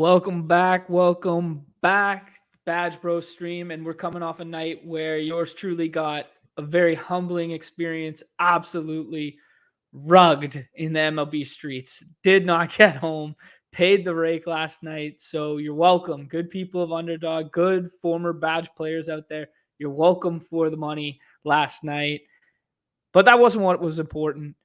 Welcome back. Welcome back. Badge Bro stream. And we're coming off a night where yours truly got a very humbling experience. Absolutely rugged in the MLB streets. Did not get home. Paid the rake last night. So you're welcome. Good people of Underdog, good former badge players out there. You're welcome for the money last night. But that wasn't what was important.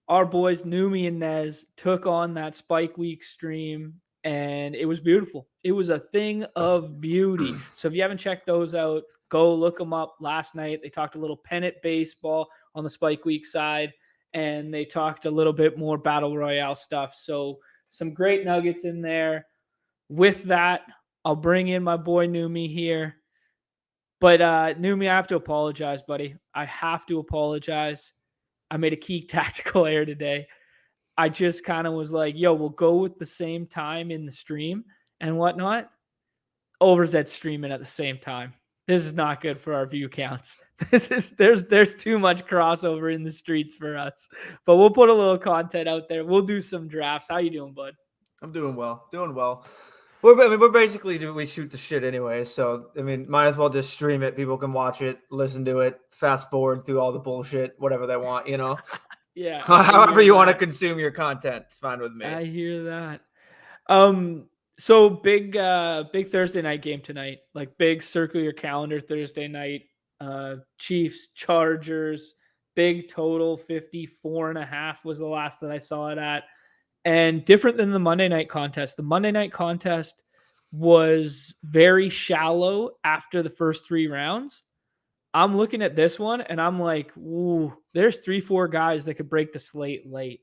Our boys Numi and Nez took on that Spike Week stream, and it was beautiful. It was a thing of beauty. So if you haven't checked those out, go look them up. Last night they talked a little pennant baseball on the Spike Week side, and they talked a little bit more battle royale stuff. So some great nuggets in there. With that, I'll bring in my boy Numi here. But Numi, I have to apologize, buddy. I have to apologize. I made a key tactical error today. I just kind of was like, yo, we'll go with the same time in the stream and whatnot. Overzet streaming at the same time. This is not good for our view counts. There's too much crossover in the streets for us. But we'll put a little content out there. We'll do some drafts. How you doing, bud? I'm doing well. We're basically we shoot the shit anyway, so might as well just stream it. People can watch it, listen to it, fast forward through all the bullshit, whatever they want, Yeah. However you want to consume your content, it's fine with me. I hear that. So big Thursday night game tonight. Like big circle your calendar Thursday night. Chiefs, Chargers, big total 54.5 was the last that I saw it at. And different than the Monday night contest. The Monday night contest was very shallow after the first 3 rounds. I'm looking at this one and I'm like, ooh, there's 3-4 guys that could break the slate late.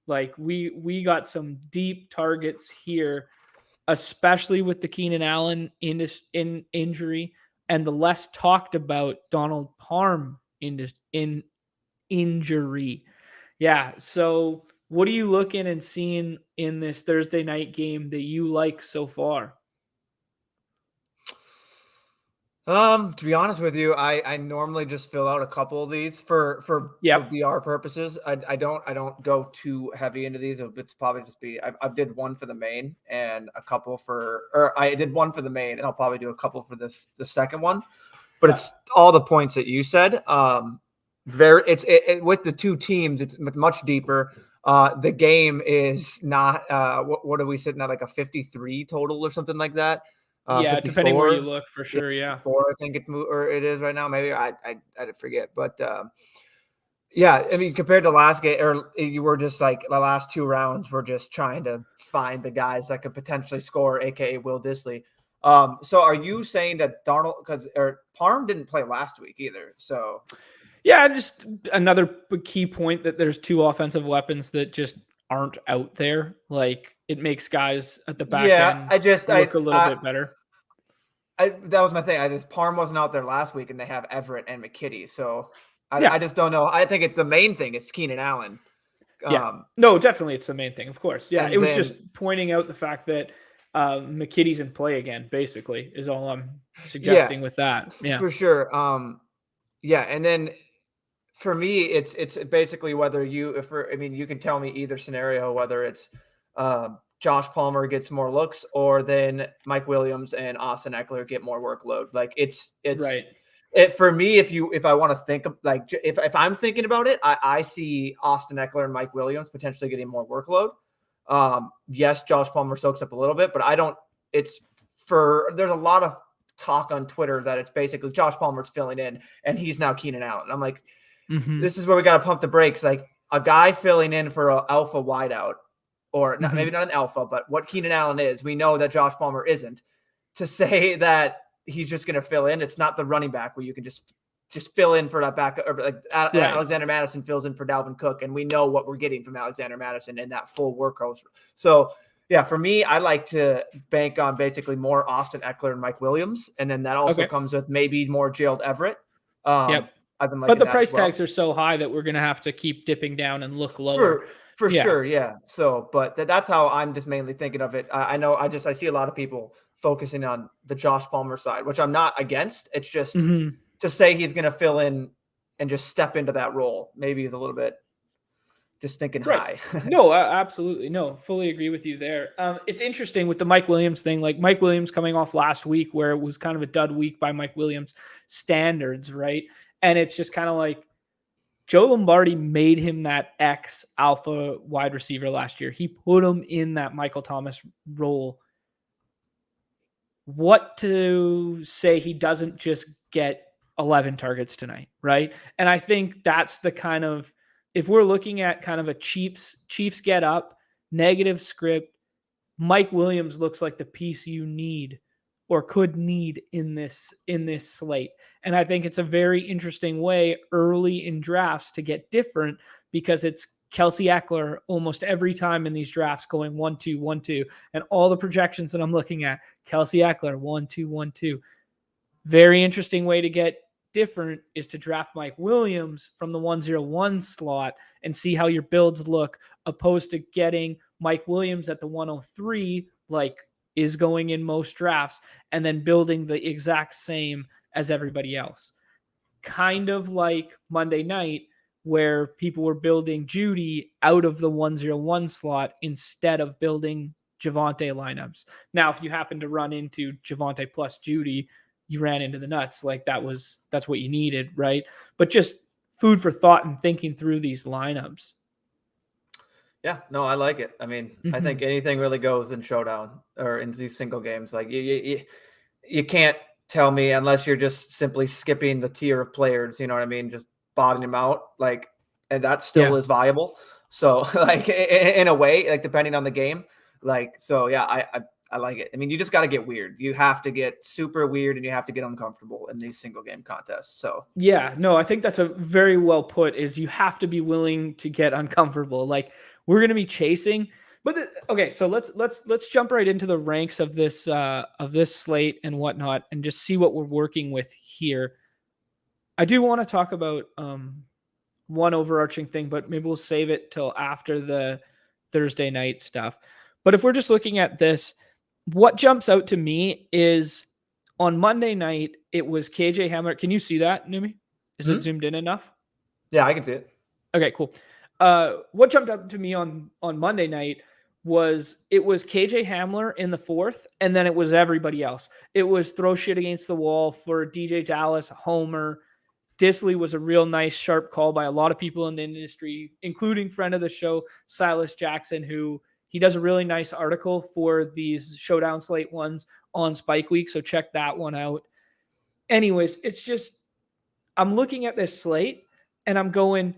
Like we got some deep targets here, especially with the Keenan Allen in injury and the less talked about Donald Parham in injury. Yeah. So what are you looking and seeing in this Thursday night game that you like so far? To be honest with you, I normally just fill out a couple of these for BR purposes. I don't go too heavy into these. It's probably just I did one for the main and a couple I did one for the main and I'll probably do a couple for the second one. But it's all the points that you said. With the two teams, it's much deeper. The game is not what are we sitting at, like a 53 total or something like that? Yeah, 54, depending where you look, for sure. Yeah, I think it is right now. Maybe I forget, but yeah. Compared to last game, or you were just like the last 2 rounds, we're just trying to find the guys that could potentially score, aka Will Dissly. So are you saying that Darnold, or Parham didn't play last week either? So yeah, just another key point that there's 2 offensive weapons that just aren't out there. Like it makes guys at the back end look a little bit better. That was my thing. Parham wasn't out there last week, and they have Everett and McKitty. So I just don't know. I think it's the main thing. It's Keenan Allen. Yeah. No, definitely, it's the main thing. Of course. Yeah. It was just pointing out the fact that McKitty's in play again. Basically, is all I'm suggesting with that. Yeah, for sure. Yeah, and then for me, it's basically whether you can tell me either scenario, whether it's Josh Palmer gets more looks, or then Mike Williams and Austin Eckler get more workload. Like it's right. For me, if I want to think of, like, if I'm thinking about it, I see Austin Eckler and Mike Williams potentially getting more workload. Yes, Josh Palmer soaks up a little bit, but I don't. There's a lot of talk on Twitter that it's basically Josh Palmer's filling in and he's now Keenan Allen. I'm like, This is where we got to pump the brakes. Like a guy filling in for an alpha wideout. Or maybe not an alpha, but what Keenan Allen is, we know that Josh Palmer isn't. To say that he's just going to fill in, it's not the running back where you can just fill in for that back. Or like Alexander Madison fills in for Dalvin Cook, and we know what we're getting from Alexander Madison in that full workhorse. So, yeah, for me, I like to bank on basically more Austin Eckler and Mike Williams, and then that also comes with maybe more Gerald Everett. I've been liking but the price tags are so high that we're going to have to keep dipping down and look lower. For sure, yeah. So, but that's how I'm just mainly thinking of it. I know I see a lot of people focusing on the Josh Palmer side, which I'm not against. It's just to say he's going to fill in and just step into that role maybe is a little bit just thinking Right. high. No, absolutely. No, fully agree with you there. It's interesting with the Mike Williams thing, like Mike Williams coming off last week where it was kind of a dud week by Mike Williams standards, right? And it's just kind of like Joe Lombardi made him that X alpha wide receiver last year. He put him in that Michael Thomas role. What to say he doesn't just get 11 targets tonight, right? And I think that's the kind of, if we're looking at kind of a Chiefs get up, negative script, Mike Williams looks like the piece you need or could need in this slate. And I think it's a very interesting way early in drafts to get different because it's Kelsey Eckler almost every time in these drafts going 1-2, 1-2. And all the projections that I'm looking at, Kelsey Eckler, 1-2, 1-2. Very interesting way to get different is to draft Mike Williams from the 101 slot and see how your builds look, opposed to getting Mike Williams at the 103, like is going in most drafts, and then building the exact same as everybody else. Kind of like Monday night, where people were building Judy out of the 101 slot instead of building Javonte lineups. Now, if you happen to run into Javonte plus Judy, you ran into the nuts. Like that's what you needed, right? But just food for thought and thinking through these lineups. Yeah, no, I like it. I mean, I think anything really goes in showdown or in these single games. Like you can't tell me, unless you're just simply skipping the tier of players, you know what I mean? Just botting them out, like, and that still is viable. So like in a way, like depending on the game, like, so yeah, I like it. I mean, you just got to get weird. You have to get super weird and you have to get uncomfortable in these single game contests. So yeah, no, I think that's a very well put, is you have to be willing to get uncomfortable. Like, we're going to be chasing, but okay. So let's jump right into the ranks of this slate and whatnot, and just see what we're working with here. I do want to talk about one overarching thing, but maybe we'll save it till after the Thursday night stuff. But if we're just looking at this, what jumps out to me is on Monday night, it was KJ Hamler. Can you see that, Numi? Is it zoomed in enough? Yeah, I can see it. Okay, cool. What jumped up to me on Monday night was it was KJ Hamler in the fourth, and then it was everybody else. It was throw shit against the wall for DJ Dallas, Homer. Disley was a real nice, sharp call by a lot of people in the industry, including friend of the show, Silas Jackson, who he does a really nice article for these Showdown Slate ones on Spike Week. So check that one out. Anyways, it's just, I'm looking at this slate and I'm going,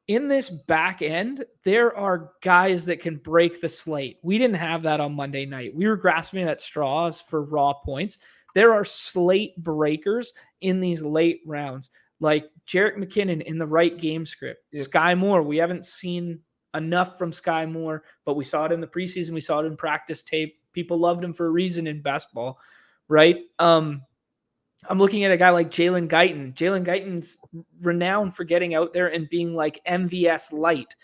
in this back end, there are guys that can break the slate. We didn't have that on Monday night. We were grasping at straws for raw points. There are slate breakers in these late rounds, like Jerick McKinnon in the right game script. Yep. Sky Moore, we haven't seen enough from Sky Moore, but we saw it in the preseason. We saw it in practice tape. People loved him for a reason in best ball, right? I'm looking at a guy like Jalen Guyton. Jalen Guyton's renowned for getting out there and being like MVS light.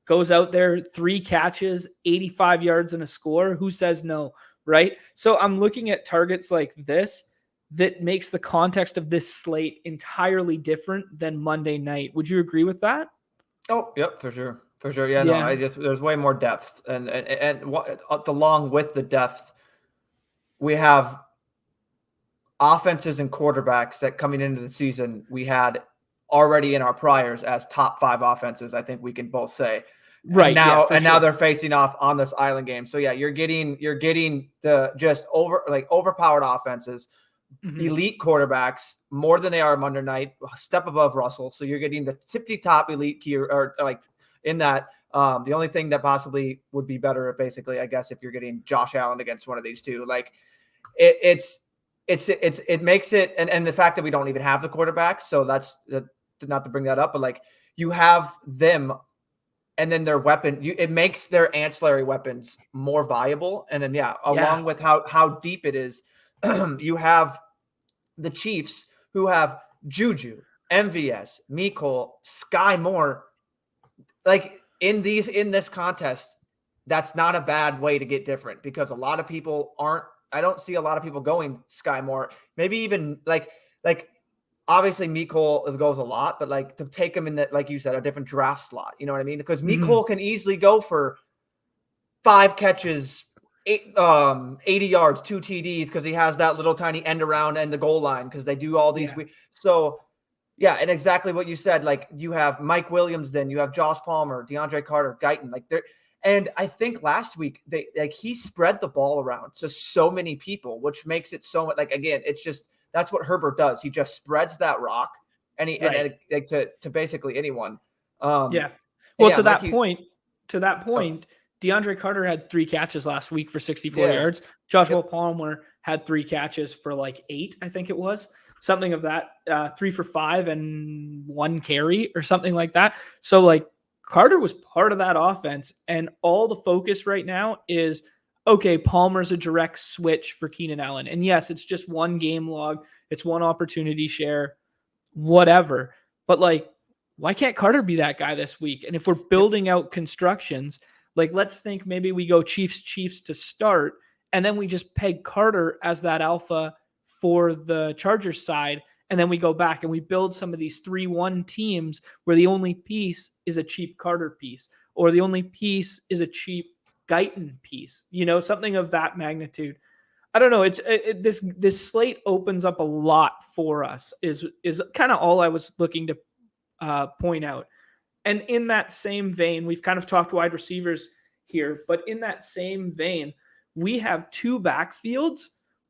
Goes out there, 3 catches, 85 yards and a score. Who says no, right? So I'm looking at targets like this that makes the context of this slate entirely different than Monday night. Would you agree with that? Oh, yep, for sure. For sure. Yeah, no, there's way more depth. And along with the depth, we have offenses and quarterbacks that coming into the season we had already in our priors as top 5 offenses. I think we can both say right now. And now they're facing off on this island game. So yeah, you're getting the just overpowered offenses, elite quarterbacks more than they are Monday night, a step above Russell. So you're getting the tippy top elite key or like in that. The only thing that possibly would be better, basically, I guess, if you're getting Josh Allen against one of these two, like it makes it, and the fact that we don't even have the quarterbacks, so that's not to bring that up, but like you have them, and then their weapon, it makes their ancillary weapons more viable, and then along with how deep it is, you have the Chiefs who have Juju, MVS, Mecole, Sky Moore, like in this contest. That's not a bad way to get different, because a lot of people aren't. I don't see a lot of people going Sky Moore. Maybe even like obviously Mecole goes a lot, but like to take him in that, like you said, a different draft slot, you know what I mean? Because Mecole can easily go for 5 catches, 80 yards, 2 TDs, because he has that little tiny end around and the goal line, because they do all these. So yeah, and exactly what you said. Like you have Mike Williams, then you have Josh Palmer, DeAndre Carter, Guyton. Like they're, and I think last week he spread the ball around to so many people, which makes it so much, like, again, it's just, that's what Herbert does. He just spreads that rock and to basically anyone. Well, yeah, to that point, DeAndre Carter had 3 catches last week for 64 yards. Joshua Palmer had 3 catches for like 8, I think it was. Something of that, 3 for 5 and 1 carry or something like that. So like Carter was part of that offense, and all the focus right now is, okay, Palmer's a direct switch for Keenan Allen. And yes, it's just 1 game log. It's 1 opportunity share, whatever. But like, why can't Carter be that guy this week? And if we're building out constructions, like let's think maybe we go Chiefs to start, and then we just peg Carter as that alpha for the Chargers side, and then we go back and we build some of these 3-1 teams where the only piece is a cheap Carter piece, or the only piece is a cheap Guyton piece, something of that magnitude. I don't know. This slate opens up a lot for us is kind of all I was looking to point out. And in that same vein, we've kind of talked wide receivers here, but in that same vein, we have 2 backfields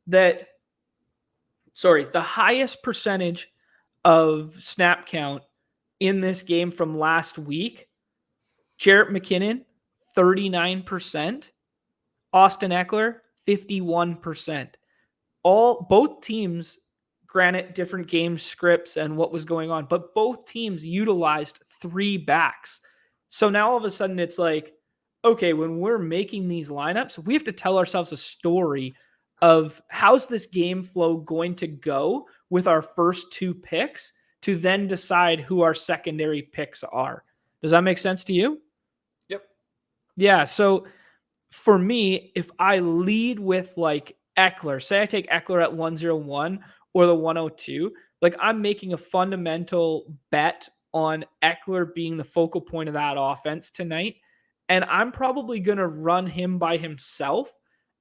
that, the highest percentage of snap count in this game from last week, Jarrett McKinnon, 39%, Austin Eckler, 51%. Both teams, granted different game scripts and what was going on, but both teams utilized 3 backs. So now all of a sudden it's like, okay, when we're making these lineups, we have to tell ourselves a story of how's this game flow going to go with our first 2 picks to then decide who our secondary picks are. Does that make sense to you? Yep. Yeah. So for me, if I lead with like Eckler, say I take Eckler at 101 or the 102, like I'm making a fundamental bet on Eckler being the focal point of that offense tonight. And I'm probably going to run him by himself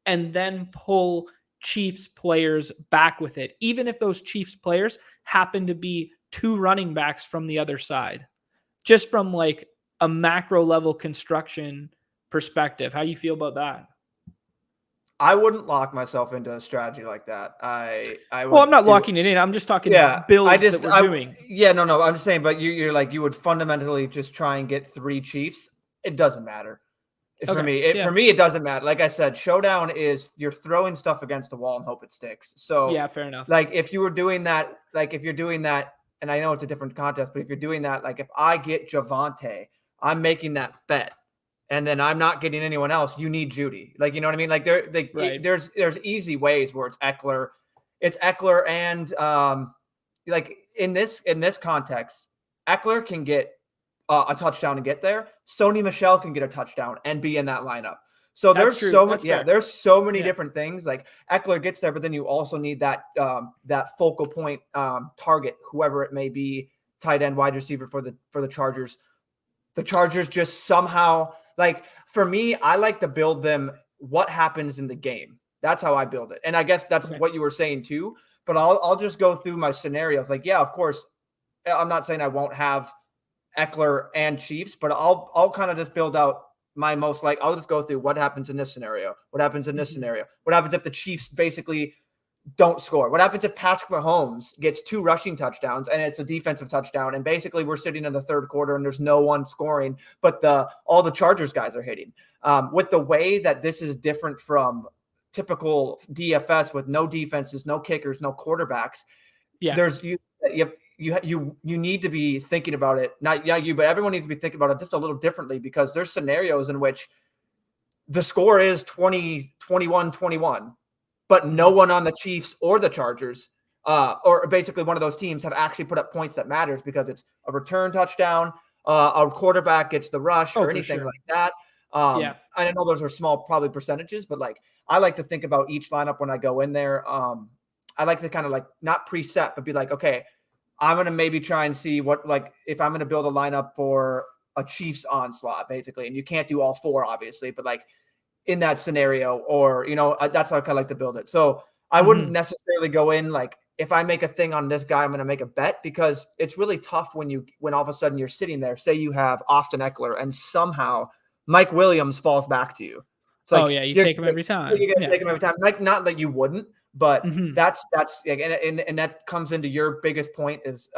and then pull Chiefs players back with it, even if those Chiefs players happen to be 2 running backs from the other side, just from like a macro level construction perspective. How do you feel about that? I wouldn't lock myself into a strategy like that. I'm not locking it in. I'm just talking builds that we're doing. Yeah, no. I'm just saying, but you're like, you would fundamentally just try and get 3 Chiefs. It doesn't matter. For me, it doesn't matter. Like I said, showdown is you're throwing stuff against the wall and hope it sticks. So yeah, fair enough. Like if you're doing that, and I know it's a different contest, but if you're doing that, like if I get Javonte, I'm making that bet. And then I'm not getting anyone else. You need Judy. Like, you know what I mean? Like there's easy ways where it's Eckler and like in this context, Eckler can get a touchdown and get there. Sony Michel can get a touchdown and be in that lineup. So there's so many different things. Like Eckler gets there, but then you also need that focal point target, whoever it may be, tight end, wide receiver for the Chargers. The Chargers just somehow, like, for me, I like to build them what happens in the game. That's how I build it. And I guess that's what you were saying too. But I'll just go through my scenarios. Like, yeah, of course, I'm not saying I won't have Eckler and Chiefs, but I'll kind of just build out my most, like, I'll just go through what happens in this scenario. What happens in this scenario? What happens if the Chiefs basically don't score? What happens if Patrick Mahomes gets 2 rushing touchdowns and it's a defensive touchdown, and basically we're sitting in the 3rd quarter and there's no one scoring, but all the Chargers guys are hitting? With the way that this is different from typical DFS with no defenses, no kickers, no quarterbacks, there's you need to be thinking about it. Not you, but everyone needs to be thinking about it just a little differently, because there's scenarios in which the score is 20-21, but no one on the Chiefs or the Chargers, or basically one of those teams, have actually put up points that matters, because it's a return touchdown, a quarterback gets the rush, or anything like that. I know those are small, probably percentages, but like I like to think about each lineup when I go in there. I like to kind of like not preset, but be like, okay, I'm going to maybe try and see what, like, if I'm going to build a lineup for a Chiefs onslaught, basically, and you can't do all 4, obviously, but like in that scenario, or, that's how I kind of like to build it. So I wouldn't necessarily go in, like, if I make a thing on this guy, I'm going to make a bet, because it's really tough when all of a sudden you're sitting there, say you have Austin Eckler and somehow Mike Williams falls back to you. It's like, you take him every time. You're going to take him every time. Like, not that you wouldn't, but Mm-hmm. that's and that comes into your biggest point is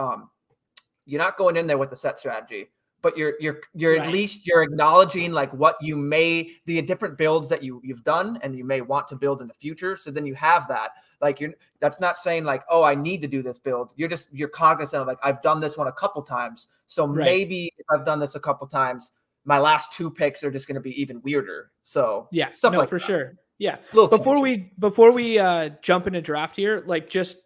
you're not going in there with the set strategy, but you're Right. at least you're acknowledging like what you may, the different builds that you've done and you may want to build in the future. So then you have that, like, that's not saying like, oh, I need to do this build. You're cognizant of like, I've done this one a couple times. So maybe if I've done this a couple times, my last 2 picks are just going to be even weirder. So yeah, stuff like for that. sure. Yeah. Before we jump into draft here, like, just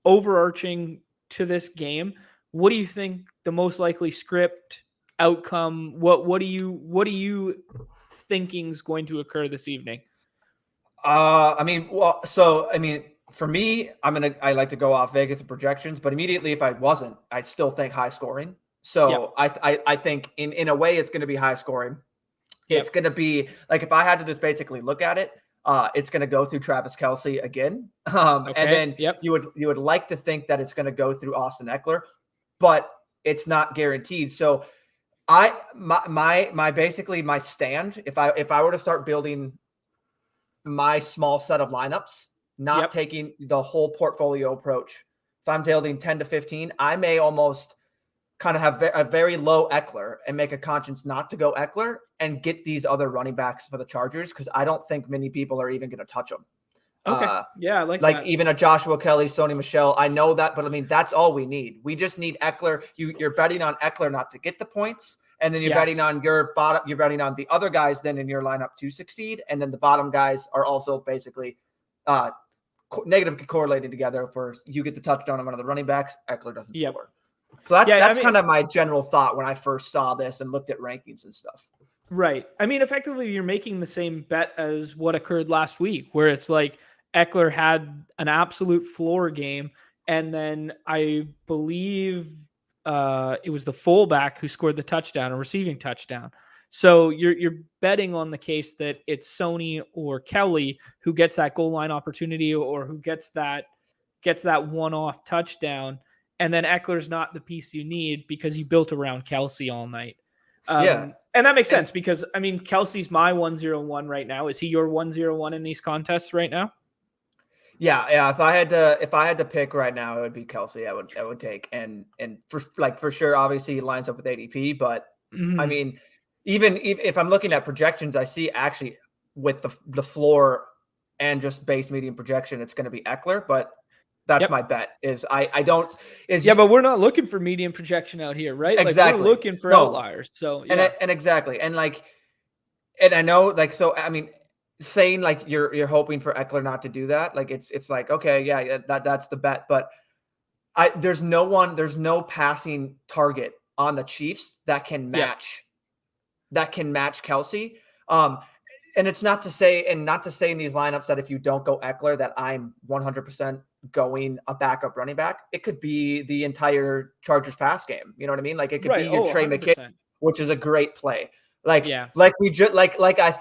overarching to this game, what do you think the most likely script outcome? What do you thinking is going to occur this evening? For me, I like to go off Vegas projections, but immediately if I wasn't, I still think high scoring. So I think in a way it's going to be high scoring. It's going to be like, if I had to just basically look at it, it's going to go through Travis Kelce again. And then you would like to think that it's going to go through Austin Eckler, but it's not guaranteed. So basically my stand, if I were to start building my small set of lineups, not taking the whole portfolio approach, if I'm building 10 to 15, I may almost kind of have a very low Eckler and make a conscience not to go Eckler and get these other running backs for the Chargers, because I don't think many people are even going to touch them. Okay. I like that. Even a Joshua Kelly, Sony Michel. I know that, but I mean, that's all we need. We just need Eckler. You're betting on Eckler not to get the points, and then you're betting on your bottom. You're betting on the other guys then in your lineup to succeed, and then the bottom guys are also basically negatively correlated together. For you get the touchdown on one of the running backs, Eckler doesn't score. So that's kind of my general thought when I first saw this and looked at rankings and stuff. Right. I mean, effectively, you're making the same bet as what occurred last week, where it's like Eckler had an absolute floor game, and then I believe it was the fullback who scored the touchdown, a receiving touchdown. So you're betting on the case that it's Sony or Kelly who gets that goal line opportunity, or who gets that one-off touchdown. And then Eckler's not the piece you need because you built around Kelce all night. And that makes sense, because, I mean, Kelce's my 101 right now. Is he your 101 in these contests right now? Yeah. If I had to pick right now, it would be Kelce. I would take, and for sure, obviously he lines up with ADP, but I mean, even if I'm looking at projections, I see actually with the floor and just base median projection, it's going to be Eckler, but that's my bet. But we're not looking for median projection out here, right? Exactly. Like, we're looking for outliers. So and exactly, and I know, like, so I mean, saying like you're hoping for Eckler not to do that, like it's like, okay, that's the bet, but there's no passing target on the Chiefs that can match Kelce. And it's not to say in these lineups that if you don't go Eckler that I'm 100% going a backup running back. It could be the entire Chargers pass game. You know what I mean? Like, it could be your Trey McKitty, which is a great play. I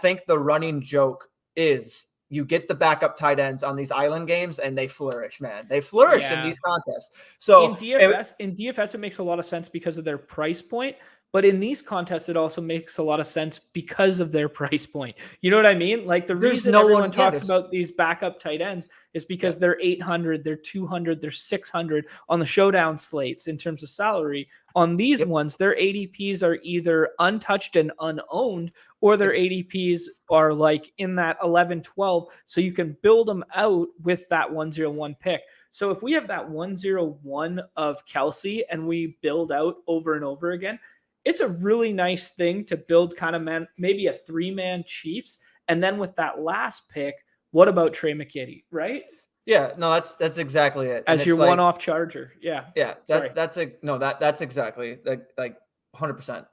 think the running joke is you get the backup tight ends on these island games and they flourish, man. They flourish in these contests. So in DFS, it makes a lot of sense because of their price point. But in these contests, it also makes a lot of sense because of their price point. You know what I mean? Like, the reason everyone talks about these backup tight ends is because they're 800, they're 200, they're 600 on the showdown slates in terms of salary. On these ones, their ADPs are either untouched and unowned, or their ADPs are like in that 11, 12. So you can build them out with that 101 pick. So if we have that 101 of Kelce and we build out over and over again, it's a really nice thing to build kind of maybe a 3-man Chiefs. And then with that last pick, what about Trey McKitty, right? Yeah, no, that's exactly it. As your one-off Charger. Yeah. Yeah. That's exactly like 100%.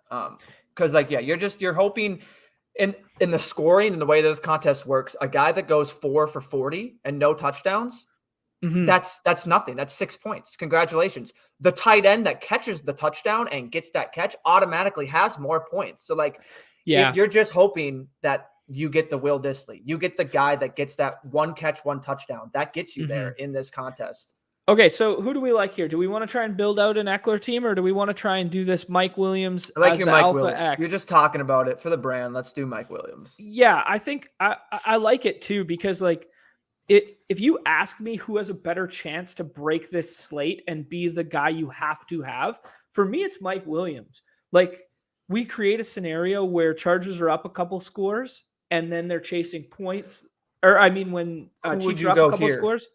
Cause you're hoping in the scoring and the way those contests works, a guy that goes 4 for 40 and no touchdowns, That's nothing. That's 6 points. Congratulations. The tight end that catches the touchdown and gets that catch automatically has more points. So like, you're just hoping that you get the Will Dissly. You get the guy that gets that one catch, one touchdown. That gets you there in this contest. Okay, so who do we like here? Do we want to try and build out an Eckler team, or do we want to try and do this Mike Williams I like as your the Mike Alpha Williams. X? You're just talking about it for the brand. Let's do Mike Williams. Yeah, I think I like it too, because like if you ask me who has a better chance to break this slate and be the guy you have to have, for me it's Mike Williams. Like, we create a scenario where Chargers are up a couple scores and then they're chasing points, or I mean when Chiefs are up a couple scores.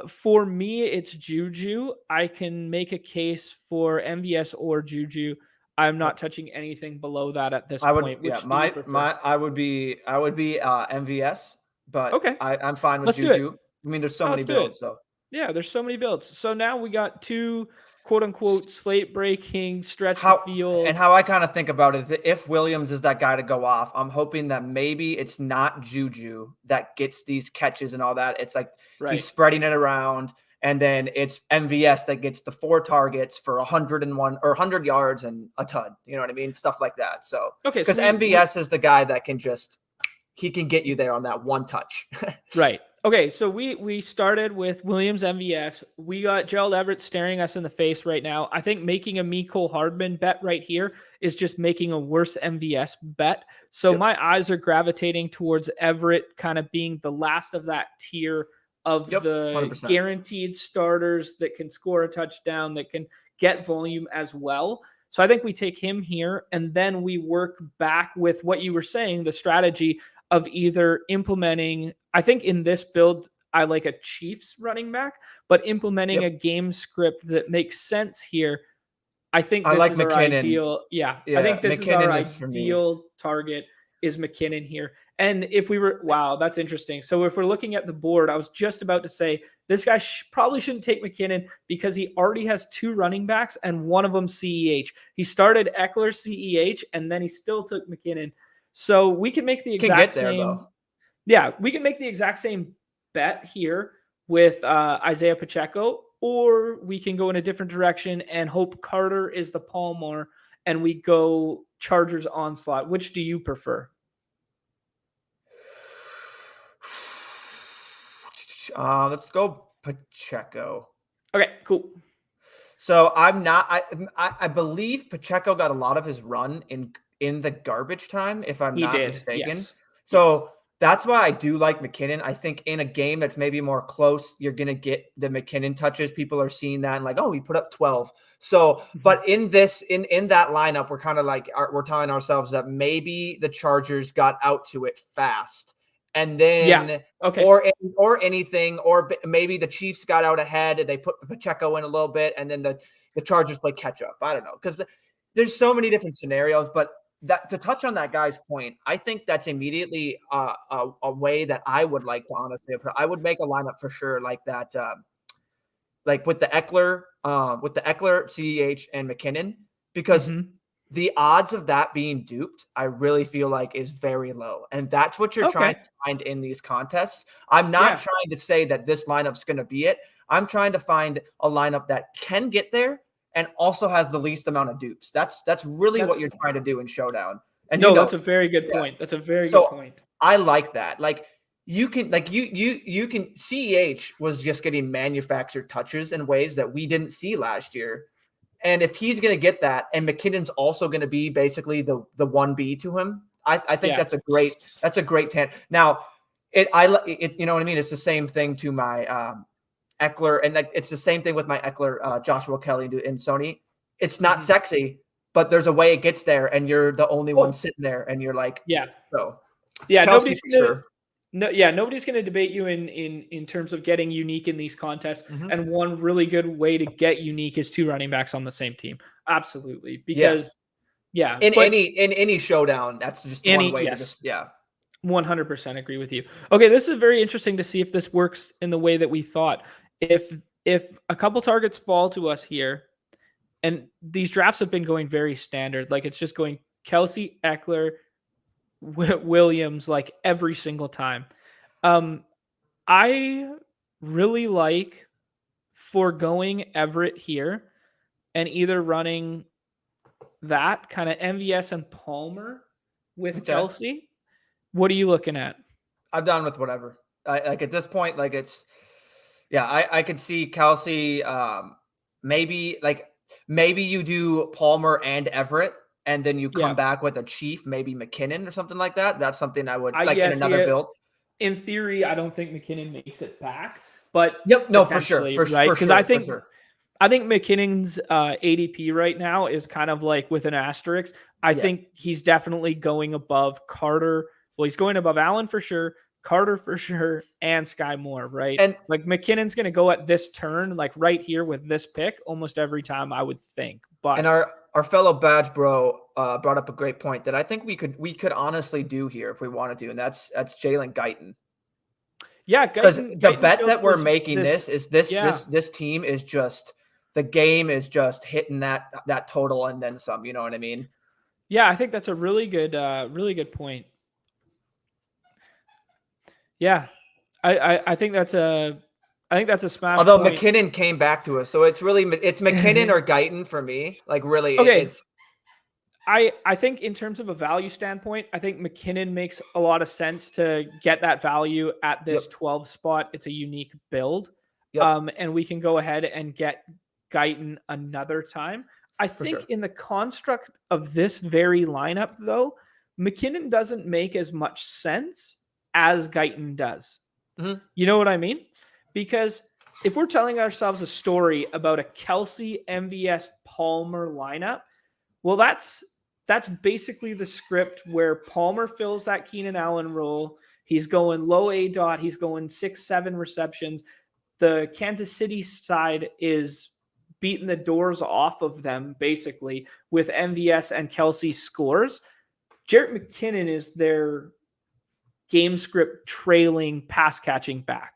For me, it's Juju. I can make a case for MVS or Juju. I'm not touching anything below that at this point. Which I would be MVS, but okay, I'm fine with let's Juju. do it. I mean, there's so many builds, so yeah, there's so many builds. So now we got two quote unquote slate breaking stretch the field. And how I kind of think about it is that if Williams is that guy to go off, I'm hoping that maybe it's not Juju that gets these catches and all that. It's like he's spreading it around, and then it's MVS that gets the 4 targets for 101 or 100 yards and a ton. You know what I mean? Stuff like that. So because MVS is the guy that can he can get you there on that one touch. Right. Okay, so we started with Williams MVS. We got Gerald Everett staring us in the face right now. I think making a Mecole Hardman bet right here is just making a worse MVS bet. So my eyes are gravitating towards Everett kind of being the last of that tier of the 100%. Guaranteed starters that can score a touchdown, that can get volume as well. So I think we take him here, and then we work back with what you were saying, the strategy of either implementing, I think in this build, I like a Chiefs running back, but implementing a game script that makes sense here. I think this is our ideal. Yeah, I think this is our ideal target is McKinnon here. And if we were, wow, that's interesting. So if we're looking at the board, I was just about to say this guy probably shouldn't take McKinnon because he already has 2 running backs and one of them CEH. He started Eckler CEH and then he still took McKinnon. So we can make the exact same. Yeah, we can make the exact same bet here with Isaiah Pacheco, or we can go in a different direction and hope Carter is the Palmer and we go Chargers onslaught. Which do you prefer? Let's go Pacheco. Okay, cool. So I believe Pacheco got a lot of his run in the garbage time, if I'm not mistaken. Yes. So that's why I do like McKinnon. I think in a game that's maybe more close, you're going to get the McKinnon touches. People are seeing that and like, oh, he put up 12. So, but in that lineup, we're kind of like, we're telling ourselves that maybe the Chargers got out to it fast. And then, or anything, or maybe the Chiefs got out ahead and they put Pacheco in a little bit, and then the Chargers play catch up. I don't know, because there's so many different scenarios. But that, to touch on that guy's point, I think that's immediately a way that I would like to honestly. I would make a lineup for sure like that, like with the Eckler, CEH, and McKinnon, because. The odds of that being duped, I really feel like is very low. And that's what you're trying to find in these contests. I'm not trying to say that this lineup's going to be it. I'm trying to find a lineup that can get there and also has the least amount of dupes. That's really what you're trying to do in Showdown. And that's a very good point. That's a very good point. I like that. Like you can CEH was just getting manufactured touches in ways that we didn't see last year. And if he's going to get that, and McKinnon's also going to be basically the 1B to him, I think that's a great tan. Now, you know what I mean? It's the same thing to my Eckler, and it's the same thing with my Eckler, Joshua Kelly and Sony. It's not sexy, but there's a way it gets there, and you're the only one sitting there, and you're like, nobody's nobody's going to debate you in terms of getting unique in these contests. And one really good way to get unique is 2 running backs on the same team. Absolutely. Because in any showdown, that's just one way. 100% agree with you. Okay. This is very interesting to see if this works in the way that we thought. If a couple targets fall to us here, and these drafts have been going very standard, like it's just going Kelsey, Eckler, Williams, like every single time. I really like foregoing Everett here and either running that kind of MVS and Palmer with Okay. Kelsey. What are you looking at? I'm done with whatever. Like at this point, like I could see Kelsey. Maybe you do Palmer and Everett, and then you come Yeah. back with a Chief, maybe McKinnon or something like that. That's something I would I like in guess another build. in theory, I don't think McKinnon makes it back, but Yep, no, for sure, potentially, for right? Because sure, for sure. I think McKinnon's ADP right now is kind of like with an asterisk. I Yeah. think he's definitely going above Carter. Well, he's going above Allen for sure, Carter for sure, and Sky Moore, right? And like McKinnon's going to go at this turn, like right here with this pick, almost every time, I would think. But our fellow badge bro brought up a great point that I think we could honestly do here if we wanted to, and that's Jalen Guyton. Yeah, because the Guyton bet feels that we're making is this team is just the game is just hitting that total and then some. You know what I mean? Yeah, I think that's a really good point. Yeah, I think that's a smash. Although point. McKinnon came back to us, so it's McKinnon or Guyton for me. Like really, Okay. it's. I think in terms of a value standpoint, I think McKinnon makes a lot of sense to get that value at this 12 spot. It's a unique build. Yep. And we can go ahead and get Guyton another time. I think in the construct of this very lineup, though, McKinnon doesn't make as much sense as Guyton does. Mm-hmm. You know what I mean? Because if we're telling ourselves a story about a Kelsey, MVS, Palmer lineup, well, that's basically the script where Palmer fills that Keenan Allen role. He's going low A dot. He's going 6-7 receptions. The Kansas City side is beating the doors off of them, basically, with MVS and Kelsey scores. Jerick McKinnon is their game script trailing pass catching back,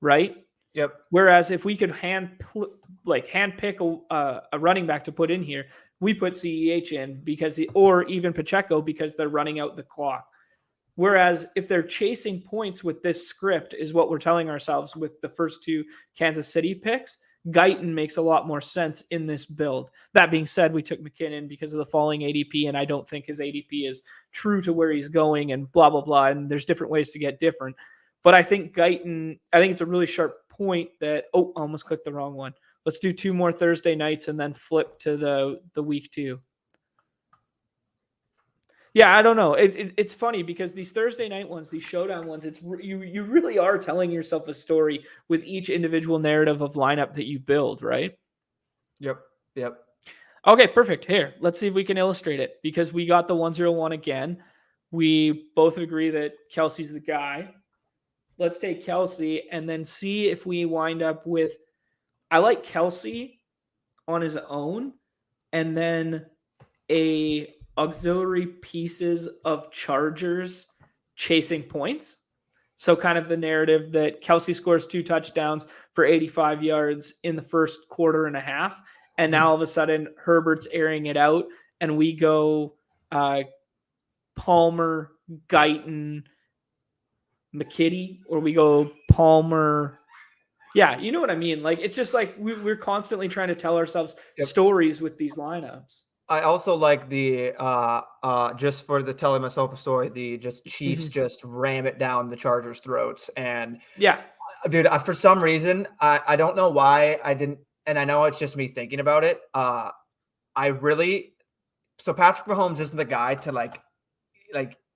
right? Yep. Whereas if we could hand pick a running back to put in here, we put CEH in or even Pacheco because they're running out the clock. Whereas if they're chasing points with this script, is what we're telling ourselves with the first two Kansas City picks, Guyton makes a lot more sense in this build. That being said, we took McKinnon because of the falling ADP, and I don't think his ADP is true to where he's going and blah, blah, blah. And there's different ways to get different. But I think Guyton, I think it's a really sharp point that, I almost clicked the wrong one. Let's do 2 more Thursday nights and then flip to the week 2. Yeah, I don't know. It's funny because these Thursday night ones, these showdown ones, you really are telling yourself a story with each individual narrative of lineup that you build, right? Yep. Okay, perfect. Here, let's see if we can illustrate it because we got the 101 again. We both agree that Kelsey's the guy. Let's take Kelsey and then see if we wind up with, I like Kelsey on his own and then a auxiliary pieces of Chargers chasing points. So kind of the narrative that Kelsey scores 2 touchdowns for 85 yards in the first quarter and a half. And now all of a sudden Herbert's airing it out and we go Palmer, Guyton, McKitty, or we go Palmer. Yeah, you know what I mean? Like, it's just like we're constantly trying to tell ourselves stories with these lineups. I also like the just for the telling myself a story, the just Chiefs just ram it down the Chargers' throats. And dude, for some reason, I don't know why I didn't, and I know it's just me thinking about it. So Patrick Mahomes isn't the guy to like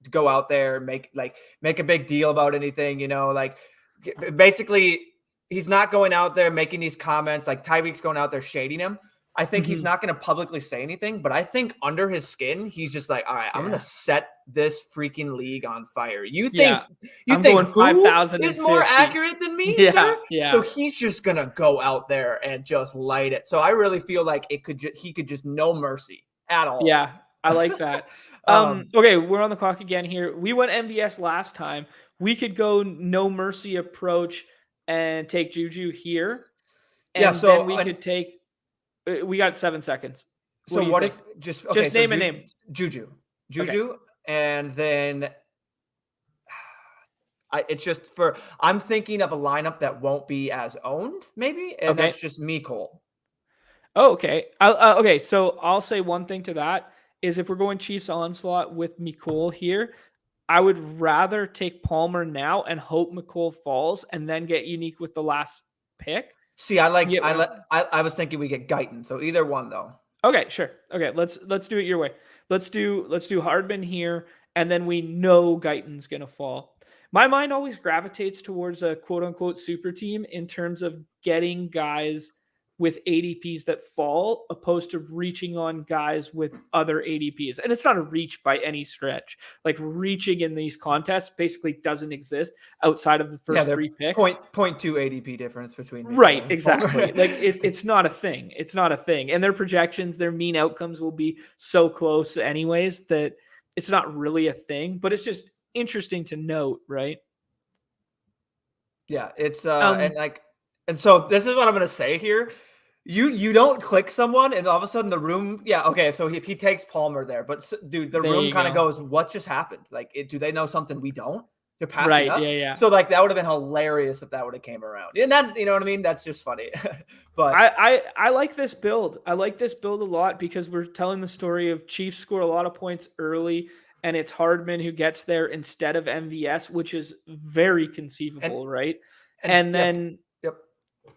go out there and make a big deal about anything, you know, like basically he's not going out there making these comments like Tyreek's going out there shading him. I think he's not going to publicly say anything, but I think under his skin, he's just like, all right, I'm going to set this freaking league on fire. You think I'm going 5,000 is more accurate than me, sir? Yeah. So he's just going to go out there and just light it. So I really feel like he could just no mercy at all. Yeah, I like that. Okay, we're on the clock again here. We went MVS last time. We could go no mercy approach and take Juju here. And then we could take. We got 7 seconds. So what if just name a name? Juju, okay. And then It's just I'm thinking of a lineup that won't be as owned, maybe, and that's just me, Cole. Oh, okay. Okay, so I'll say one thing to that is if we're going Chiefs onslaught with Mecole here, I would rather take Palmer now and hope Mecole falls and then get unique with the last pick. See, I was thinking we get Guyton, so either one though. Okay, sure. Okay, let's do it your way. Let's do Hardman here, and then we know Guyton's gonna fall. My mind always gravitates towards a quote unquote super team in terms of getting guys with ADPs that fall, opposed to reaching on guys with other ADPs. And it's not a reach by any stretch. Like reaching in these contests basically doesn't exist outside of the first 3 picks. 0.2 ADP difference between right, exactly. Like it's not a thing. It's not a thing. And their projections, their mean outcomes will be so close anyways that it's not really a thing, but it's just interesting to note, right? Yeah, it's and so this is what I'm gonna say here. You don't click someone and all of a sudden the room, okay, so if he takes Palmer there, but dude, the room kind of goes, what just happened? Like, do they know something we don't? They're passing up. Yeah. So like that would have been hilarious if that would have came around. And that, you know what I mean? That's just funny. But I like this build. I like this build a lot because we're telling the story of Chiefs score a lot of points early, and it's Hardman who gets there instead of MVS, which is very conceivable, right? And then yep.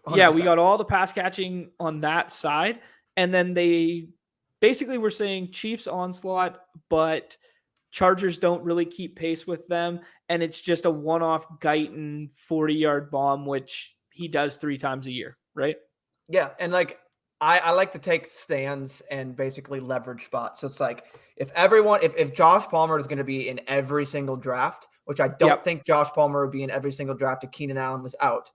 100%. Yeah, we got all the pass catching on that side. And then they basically were saying Chiefs onslaught, but Chargers don't really keep pace with them. And it's just a one-off Guyton 40-yard bomb, which he does 3 times a year, right? Yeah. And like, I like to take stands and basically leverage spots. So it's like if Josh Palmer is going to be in every single draft, which I don't think Josh Palmer would be in every single draft if Keenan Allen was out,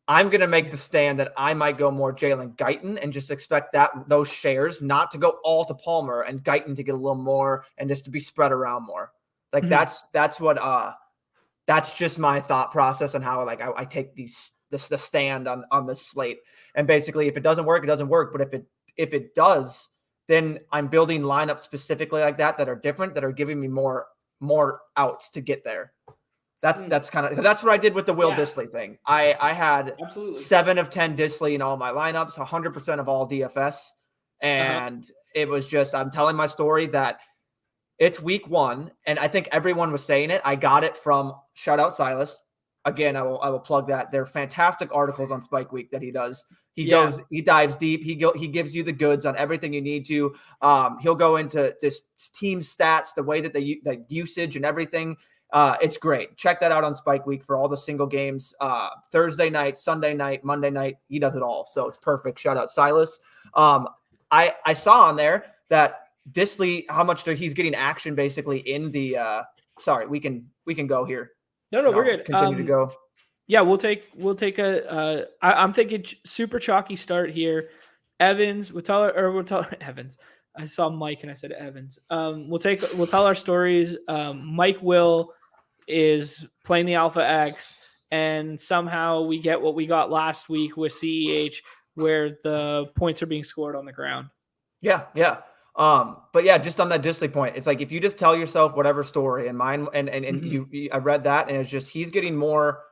I'm going to make the stand that I might go more Jalen Guyton and just expect those shares not to go all to Palmer and Guyton to get a little more and just to be spread around more. Like that's just my thought process on how like I take the stand on this slate. And basically if it doesn't work, it doesn't work. But if it does, then I'm building lineups specifically like that are different, that are giving me more outs to get there. That's kind of, that's what I did with the Will Dissly thing. I had 7 of 10 Dissly in all my lineups, 100% of all DFS. And it was just, I'm telling my story that it's week 1. And I think everyone was saying it. I got it from shout out Silas. Again, I will plug that. They're fantastic articles on Spike Week that he does. He dives deep. He gives you the goods on everything you need to. He'll go into just team stats, the way that the usage and everything. It's great. Check that out on Spike Week for all the single games. Thursday night, Sunday night, Monday night. He does it all. So it's perfect. Shout out Silas. I saw on there that Dissly, how much he's getting action basically in the sorry, we can go here. No, we're good. Continue to go. Yeah, we'll take I'm thinking super chalky start here. Evans, we'll tell Evans. I saw Mike and I said Evans. We'll tell our stories. Mike Will is playing the Alpha X, and somehow we get what we got last week with CEH, where the points are being scored on the ground. Yeah. But yeah, just on that Dissly point, it's like if you just tell yourself whatever story, and mine and I read that, and it's just he's getting more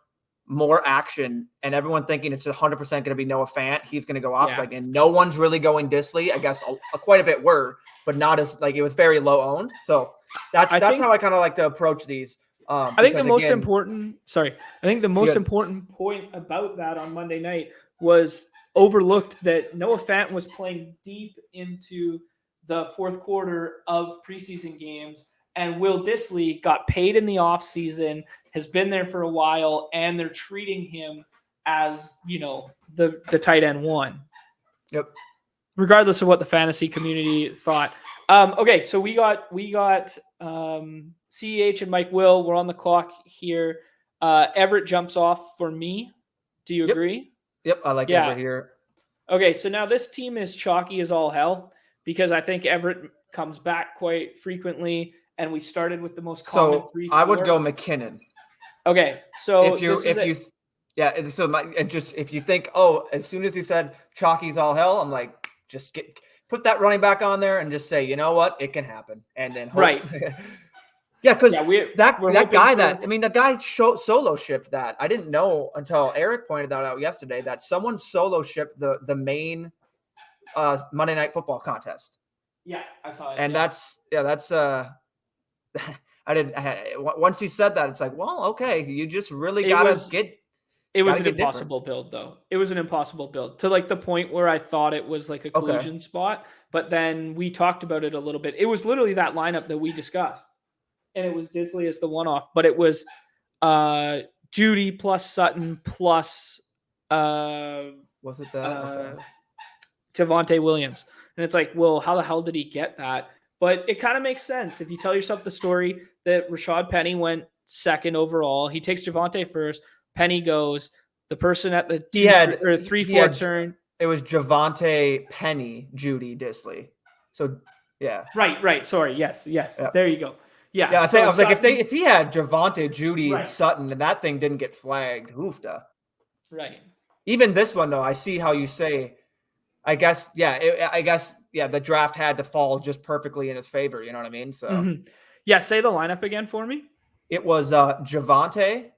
action, and everyone thinking it's 100% going to be Noah Fant. He's going to go off, and no one's really going Dissly. I guess quite a bit were, but not as like it was very low owned. So that's how I kind of like to approach these. I think the most important point about that on Monday night was overlooked that Noah Fant was playing deep into the fourth quarter of preseason games, and Will Dissly got paid in the offseason, has been there for a while, and they're treating him as, the tight end 1. Yep. Regardless of what the fantasy community thought. Okay, so we got CEH and Mike Will. We're on the clock here. Everett jumps off for me. Do you agree? Yep, I like Everett here. Okay, so now this team is chalky as all hell because I think Everett comes back quite frequently, and we started with the most common 3-4. I would go McKinnon. Okay, so if you think, as soon as you said chalky's all hell, I'm like, just put that running back on there and just say, you know what, it can happen, and then hope. Right. Yeah, because we're that guy hoping the guy solo shipped that. I didn't know until Eric pointed that out yesterday that someone solo shipped the main Monday Night Football contest. Yeah, I saw it. And that's once he said that, it's like, well, okay, you just really gotta get. It was an impossible build, though. It was an impossible build to like the point where I thought it was like a collusion spot, but then we talked about it a little bit. It was literally that lineup that we discussed, and it was Disley as the one-off, but it was Judy plus Sutton plus was it that Javonte Williams, and it's like, well, how the hell did he get that? But it kind of makes sense if you tell yourself the story that Rashad Penny went second overall. He takes Javonte first. Penny goes. The person at the 3-4 turn. It was Javonte, Penny, Judy, Disley. So yeah. Right. Sorry. Yes. Yeah. There you go. Yeah. Yeah. I was like, if he had Javonte, Judy, and Sutton, and that thing didn't get flagged, hoofda. Right. Even this one though, I see how you say. I guess the draft had to fall just perfectly in his favor. You know what I mean? So yeah. Say the lineup again for me. It was Javonte.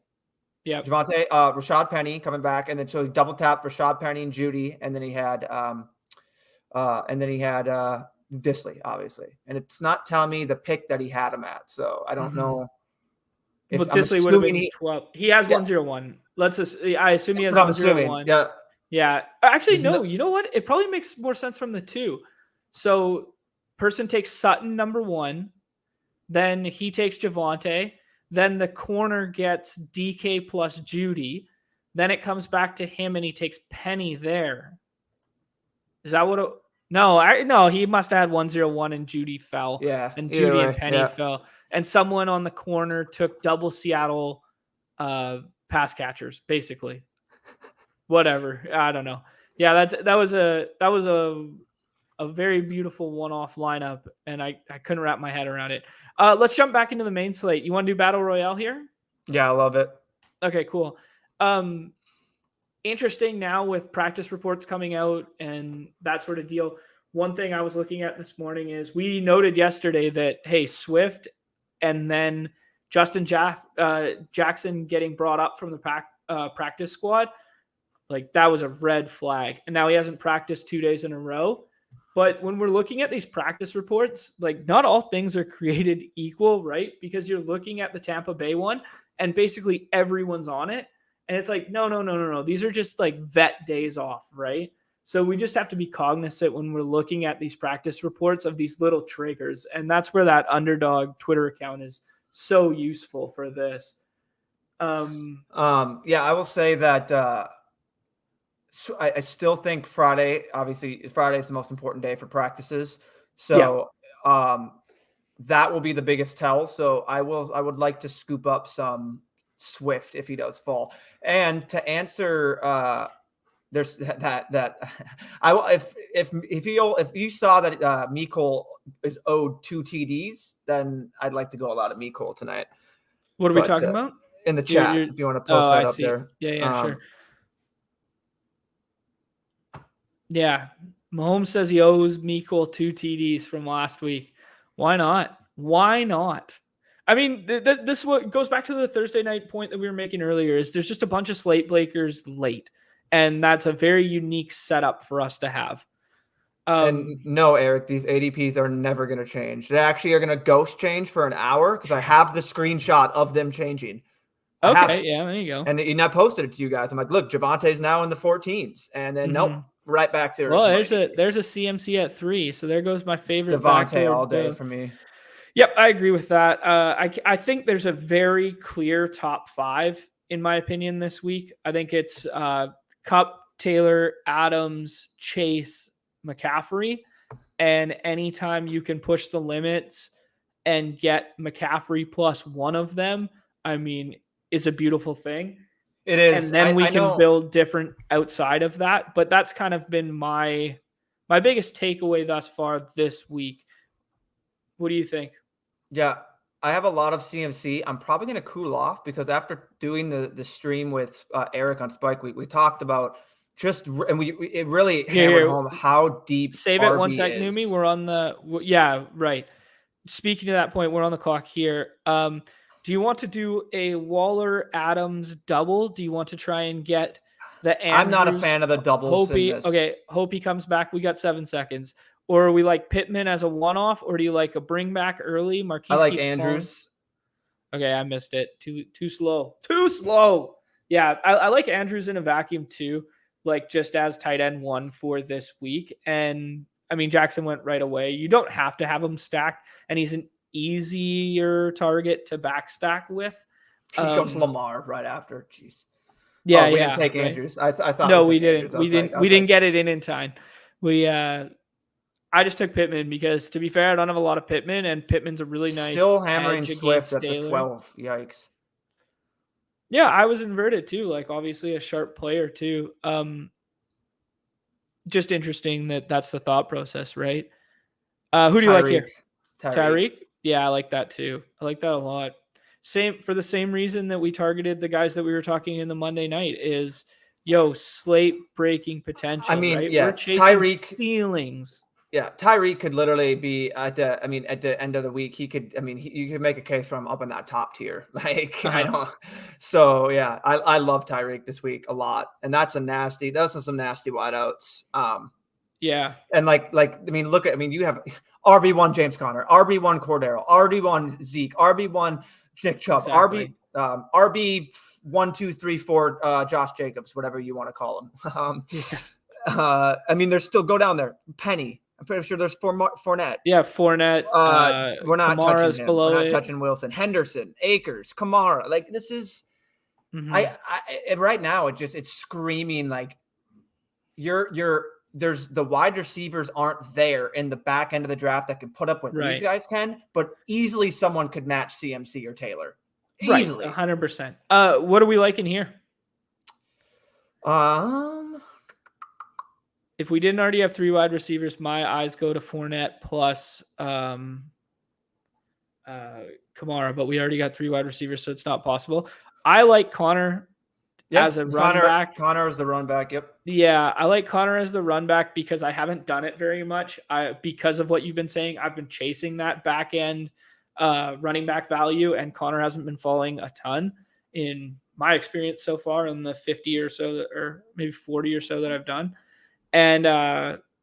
Yeah, Javonte, Rashad Penny coming back, and then so he double tapped Rashad Penny and Judy, and then he had Disley, obviously. And it's not telling me the pick that he had him at, so I don't know. Well, Disley would have been 12. He has 101. I assume he has 101. Yeah. Actually, no. You know what? It probably makes more sense from the two. So, person takes Sutton number 1, then he takes Javonte. Then the corner gets DK plus Judy. Then it comes back to him and he takes Penny there. Is that what No, he must have had 101 and Judy fell. Yeah. And Judy and Penny fell. And someone on the corner took double Seattle pass catchers, basically. Whatever. I don't know. Yeah, that was a very beautiful one-off lineup, and I couldn't wrap my head around it. Let's jump back into the main slate. You want to do Battle Royale here? Yeah, I love it. Okay, cool. Interesting now with practice reports coming out and that sort of deal. One thing I was looking at this morning is we noted yesterday that, hey, Swift and then Justin Jackson getting brought up from the practice squad, like that was a red flag. And now he hasn't practiced 2 days in a row. But when we're looking at these practice reports, like not all things are created equal, right? Because you're looking at the Tampa Bay one and basically everyone's on it. And it's like, no. These are just like vet days off, right? So we just have to be cognizant when we're looking at these practice reports of these little triggers. And that's where that Underdog Twitter account is so useful for this. Yeah, I will say that so I still think Friday, obviously Friday is the most important day for practices. So that will be the biggest tell. So I would like to scoop up some Swift if he does fall. And to answer there's that I will if you saw that Mecole is owed 2 TDs, then I'd like to go a lot of Mecole tonight. What are we talking about? In the chat, if you want to post that up there. Yeah, sure. Yeah, Mahomes says he owes Mecole 2 TDs from last week. Why not? I mean, this what goes back to the Thursday night point that we were making earlier. Is there's just a bunch of slate breakers late, and that's a very unique setup for us to have. And no, Eric, these ADPs are never going to change. They actually are going to ghost change for an hour because I have the screenshot of them changing. Okay, yeah, there you go. And I posted it to you guys. I'm like, look, Javonte's now in the 14s, and then nope. Right back to well, there's a CMC at 3, so there goes my favorite Javonte all day for me. Yep, I agree with that. I think there's a very clear top 5 in my opinion this week. I think it's Kupp, Taylor, Adams, Chase, McCaffrey, and anytime you can push the limits and get McCaffrey plus one of them, I mean, is a beautiful thing. It is. And then we can build different outside of that. But that's kind of been my biggest takeaway thus far this week. What do you think? Yeah, I have a lot of CMC. I'm probably going to cool off because after doing the stream with Eric on Spike Week, we talked about it really hammered home how deep Save RB it 1 sec, Numi. We're on the – yeah, right. speaking to that point, we're on the clock here. Do you want to do a Waller-Adams double? Do you want to try and get the Andrews? I'm not a fan of the doubles in this. Okay, Hope he comes back. We got 7 seconds. Or are we like Pittman as a one-off, or do you like a bring back early? Marquise I like keeps Andrews. Falling. Okay, I missed it. Too slow. Too slow. Yeah, I like Andrews in a vacuum too, like just as tight end 1 for this week. And I mean, Jackson went right away. You don't have to have him stacked, and he's an easier target to backstack with. He goes Lamar right after. Jeez. Yeah, we didn't take Andrews. I thought no, we didn't. Andrews. We didn't get it in time. I just took Pittman because, to be fair, I don't have a lot of Pittman, and Pittman's a really nice. Still hammering Swift at the 12. Yikes. Yeah, I was inverted too. Like, obviously a sharp player too. Just interesting that's the thought process, right? Who do you like here? Tyreek? Yeah, I like that too. I like that a lot. For the same reason that we targeted the guys that we were talking in the Monday night is, slate breaking potential. I mean, right? yeah, we're chasing Tyreek ceilings. Yeah, Tyreek could literally be at the end of the week. He could, you could make a case for him up in that top tier. Like, I don't. So yeah, I love Tyreek this week a lot, and those are some nasty wideouts. Yeah, and you have RB1 James Conner, RB1 Cordero, RB1 Zeke, RB1 Nick Chubb, exactly. RB 1, 2, 3, 4 Josh Jacobs, whatever you want to call him. There's still go down there. Penny. I'm pretty sure there's Fournette. Yeah, Fournette. We're not Kamara's touching him. below We're not it. touching Wilson. Henderson, Akers, Kamara. Like, this is I right now it's screaming like there's the wide receivers aren't there in the back end of the draft that can put up what these guys can, but easily someone could match CMC or Taylor. Easily. 100%. What are we liking here? If we didn't already have 3 wide receivers, my eyes go to Fournette plus Kamara, but we already got 3 wide receivers, so it's not possible. I like Connor as a run back. Connor is the run back, yep. Yeah, I like Connor as the run back because I haven't done it very much. Because of what you've been saying, I've been chasing that back end running back value, and Connor hasn't been falling a ton in my experience so far in the 50 or so, or maybe 40 or so that I've done. And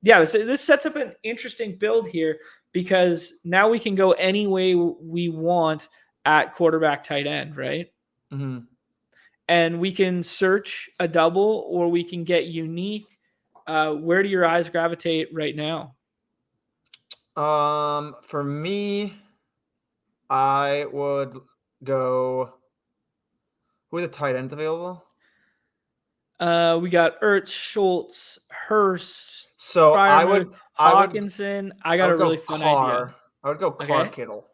this sets up an interesting build here because now we can go any way we want at quarterback, tight end, right? Mm-hmm. And we can search a double or we can get unique. Where do your eyes gravitate right now? For me, I would go. Who are the tight ends available? We got Ertz, Schultz, Hurst. So Hawkinson. I got a really fun idea. I would go Clark Kittle.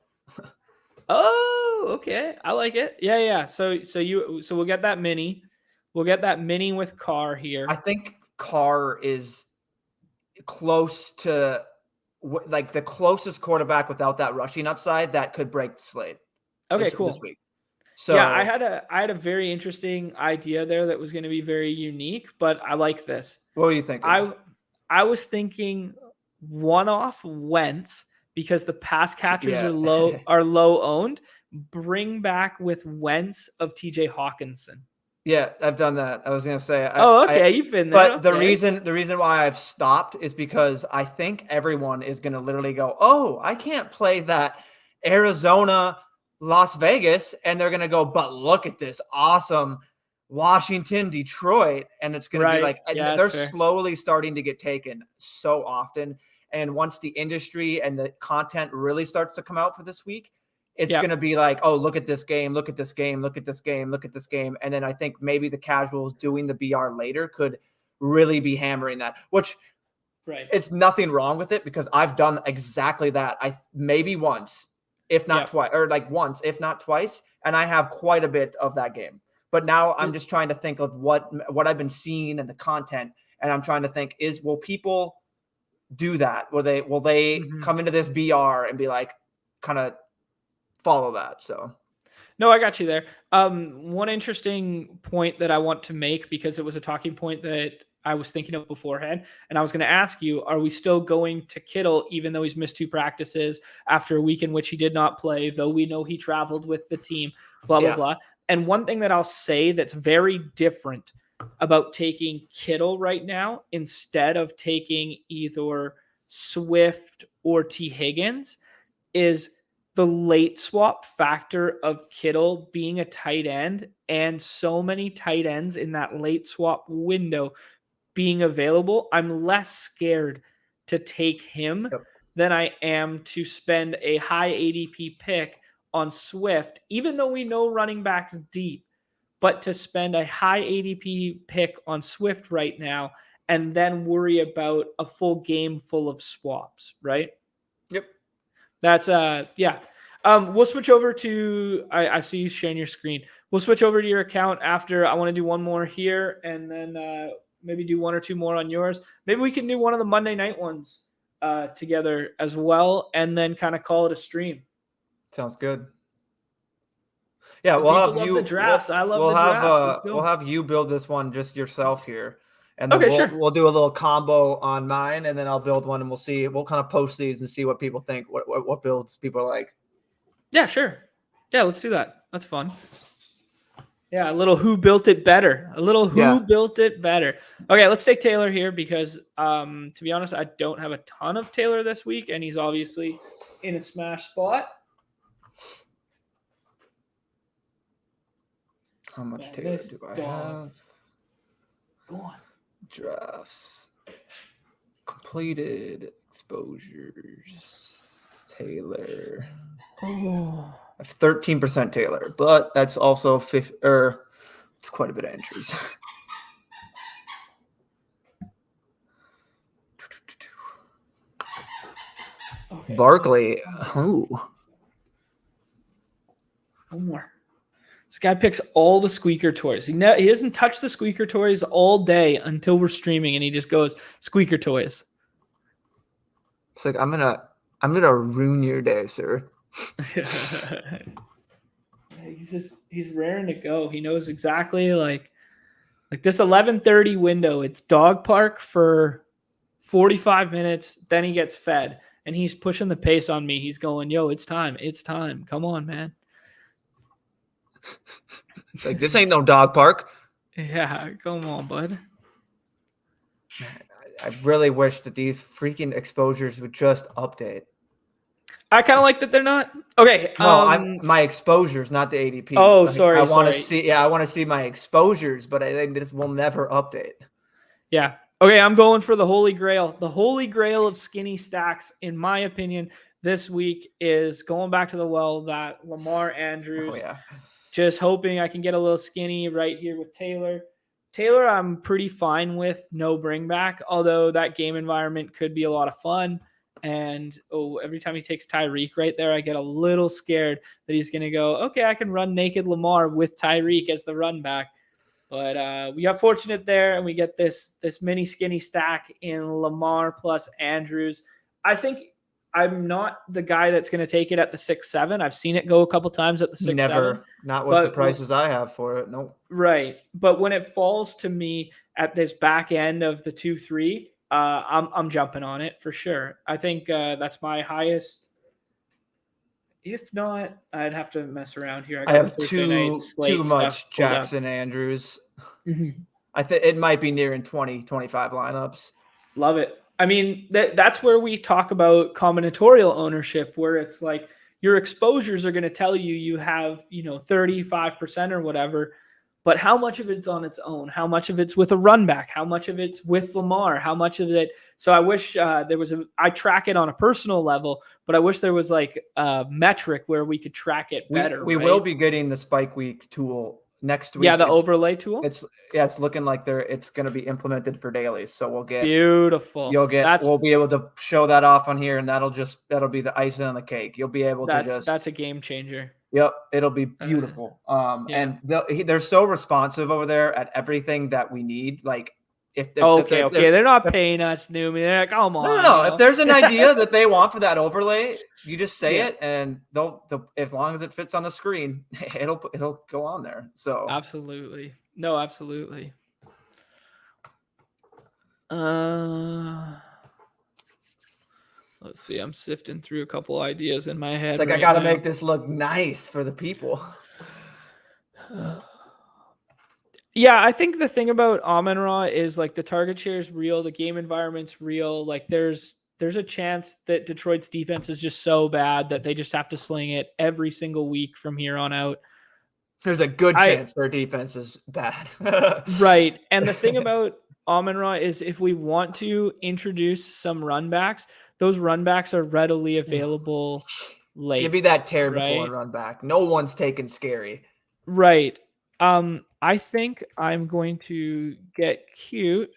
Oh, okay. I like it. Yeah. So we'll get that mini. We'll get that mini with Carr here. I think Carr is close to like the closest quarterback without that rushing upside that could break the slate. Okay, cool. This week. So yeah, I had a very interesting idea there that was going to be very unique, but I like this. What were you thinking? I was thinking one-off Wentz because the pass catchers are low owned. Bring back with Wentz of TJ Hawkinson. Yeah, I've done that. I was going to say. You've been there. But the reason why I've stopped is because I think everyone is going to literally go, "Oh, I can't play that Arizona, Las Vegas," and they're going to go, "But look at this awesome Washington, Detroit," and it's going to be like they're slowly starting to get taken so often. And once the industry and the content really starts to come out for this week, it's going to be like, oh, look at this game, look at this game, look at this game, look at this game. And then I think maybe the casuals doing the BR later could really be hammering that, which it's nothing wrong with it because I've done exactly that. Maybe once, if not twice, or like once, if not twice. And I have quite a bit of that game. But now I'm just trying to think of what I've been seeing in the content. And I'm trying to think will people do that? Will they come into this BR and be like, kind of follow that? So no, I got you there. One interesting point that I want to make, because it was a talking point that I was thinking of beforehand. And I was going to ask you, are we still going to Kittle, even though he's missed 2 practices after a week in which he did not play, though we know he traveled with the team, blah, blah, blah. And one thing that I'll say that's very different about taking Kittle right now instead of taking either Swift or T. Higgins is the late swap factor of Kittle being a tight end and so many tight ends in that late swap window being available. I'm less scared to take him than I am to spend a high ADP pick on Swift, even though we know running backs deep. But to spend a high ADP pick on Swift right now and then worry about a full game full of swaps, right? Yep. That's yeah. We'll switch over to I see you sharing your screen. We'll switch over to your account after. I want to do one more here and then maybe do 1 or 2 more on yours. Maybe we can do one of the Monday night ones together as well and then kind of call it a stream. Sounds good. Yeah, we'll have you. The drafts. I love the drafts. We'll have you build this one just yourself here, and then we'll do a little combo on mine, and then I'll build one, and we'll see. We'll kind of post these and see what people think, what builds people like. Yeah, sure. Yeah, let's do that. That's fun. Yeah, a little who built it better. Built it better. Okay, let's take Taylor here because, to be honest, I don't have a ton of Taylor this week, and he's obviously in a smash spot. How much Taylor do I have? Go on. Drafts. Completed. Exposures. Taylor. Oh. I have 13% Taylor, but that's also it's quite a bit of entries. Okay. Barkley. Ooh. One more. This guy picks all the squeaker toys. He doesn't touch the squeaker toys all day until we're streaming, and he just goes squeaker toys. It's like I'm gonna ruin your day, sir. he's raring to go. He knows exactly like this 11:30 window. It's dog park for 45 minutes. Then he gets fed, and he's pushing the pace on me. He's going, "Yo, it's time. It's time. Come on, man." It's like, this ain't no dog park. Yeah, come on, bud. Man, I really wish that these freaking exposures would just update. I kind of like that they're not. Okay. No, my exposures, not the ADP. Oh, sorry. I want to see. Yeah, I want to see my exposures, but I think this will never update. Yeah. Okay, I'm going for the holy grail. The holy grail of skinny stacks, in my opinion, this week is going back to the well that Lamar Andrews. Oh, yeah. Just hoping I can get a little skinny right here with Taylor. Taylor, I'm pretty fine with no bring back, although that game environment could be a lot of fun. And every time he takes Tyreek right there, I get a little scared that he's going to go, okay, I can run naked Lamar with Tyreek as the run back. But we got fortunate there, and we get this mini skinny stack in Lamar plus Andrews. I think I'm not the guy that's going to take it at the 6-7. I've seen it go a couple times at the 6-7. Never, not with the prices I have for it. Nope. Right, but when it falls to me at this back end of the 2-3, I'm jumping on it for sure. I think that's my highest. If not, I'd have to mess around here. I have too much Jackson Andrews. Mm-hmm. I think it might be nearing 20, 25 lineups. Love it. I mean, that's where we talk about combinatorial ownership, where it's like your exposures are going to tell you have, 35% or whatever, but how much of it's on its own? How much of it's with a run back? How much of it's with Lamar? How much of it? So I wish there was I track it on a personal level, but I wish there was like a metric where we could track it better. We will be getting the Spike Week tool next week. Yeah, the overlay tool. It's looking like it's going to be implemented for dailies. So we'll get beautiful. We'll be able to show that off on here, and that'll be the icing on the cake. You'll be able to that's a game changer. Yep, it'll be beautiful. And they're so responsive over there at everything that we need. Like if they're not paying us, Newman. They're like, come on. No. If there's an idea that they want for that overlay, you just say it, and they'll as long as it fits on the screen, it'll go on there. So absolutely, no, absolutely. Let's see. I'm sifting through a couple ideas in my head. It's like, I got to make this look nice for the people. Yeah, I think the thing about Amon-Ra is like the target share is real, the game environment's real. Like there's a chance that Detroit's defense is just so bad that they just have to sling it every single week from here on out. There's a good chance their defense is bad. Right. And the thing about Amon-Ra is if we want to introduce some run backs, those run backs are readily available late. Give me that Terry McLaurin run back. No one's taking Scary. Right. I think I'm going to get cute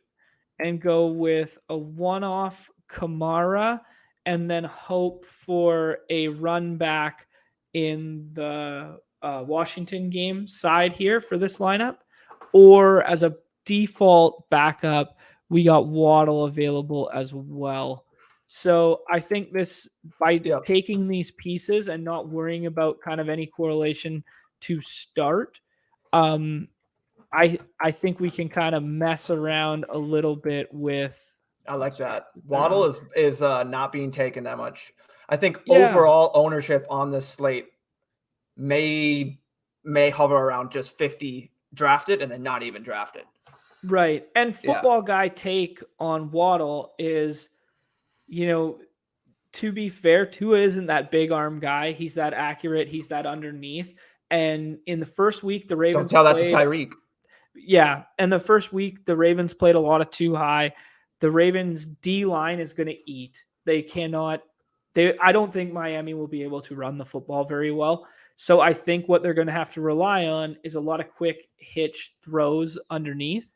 and go with a one-off Kamara and then hope for a run back in the Washington game side here for this lineup. Or as a default backup, we got Waddle available as well. So I think this, by taking these pieces and not worrying about kind of any correlation to start, I think we can kind of mess around a little bit with. I like that. Waddle is not being taken that much. I think overall ownership on this slate may hover around just 50 drafted and then not even drafted. Right. And football guy take on Waddle is, to be fair, Tua isn't that big arm guy. He's that accurate. He's that underneath. And in the first week, the Ravens don't tell that to Tyreek. Yeah. And the first week, the Ravens played a lot of too high. The Ravens D line is going to eat. They cannot. I don't think Miami will be able to run the football very well. So I think what they're going to have to rely on is a lot of quick hitch throws underneath.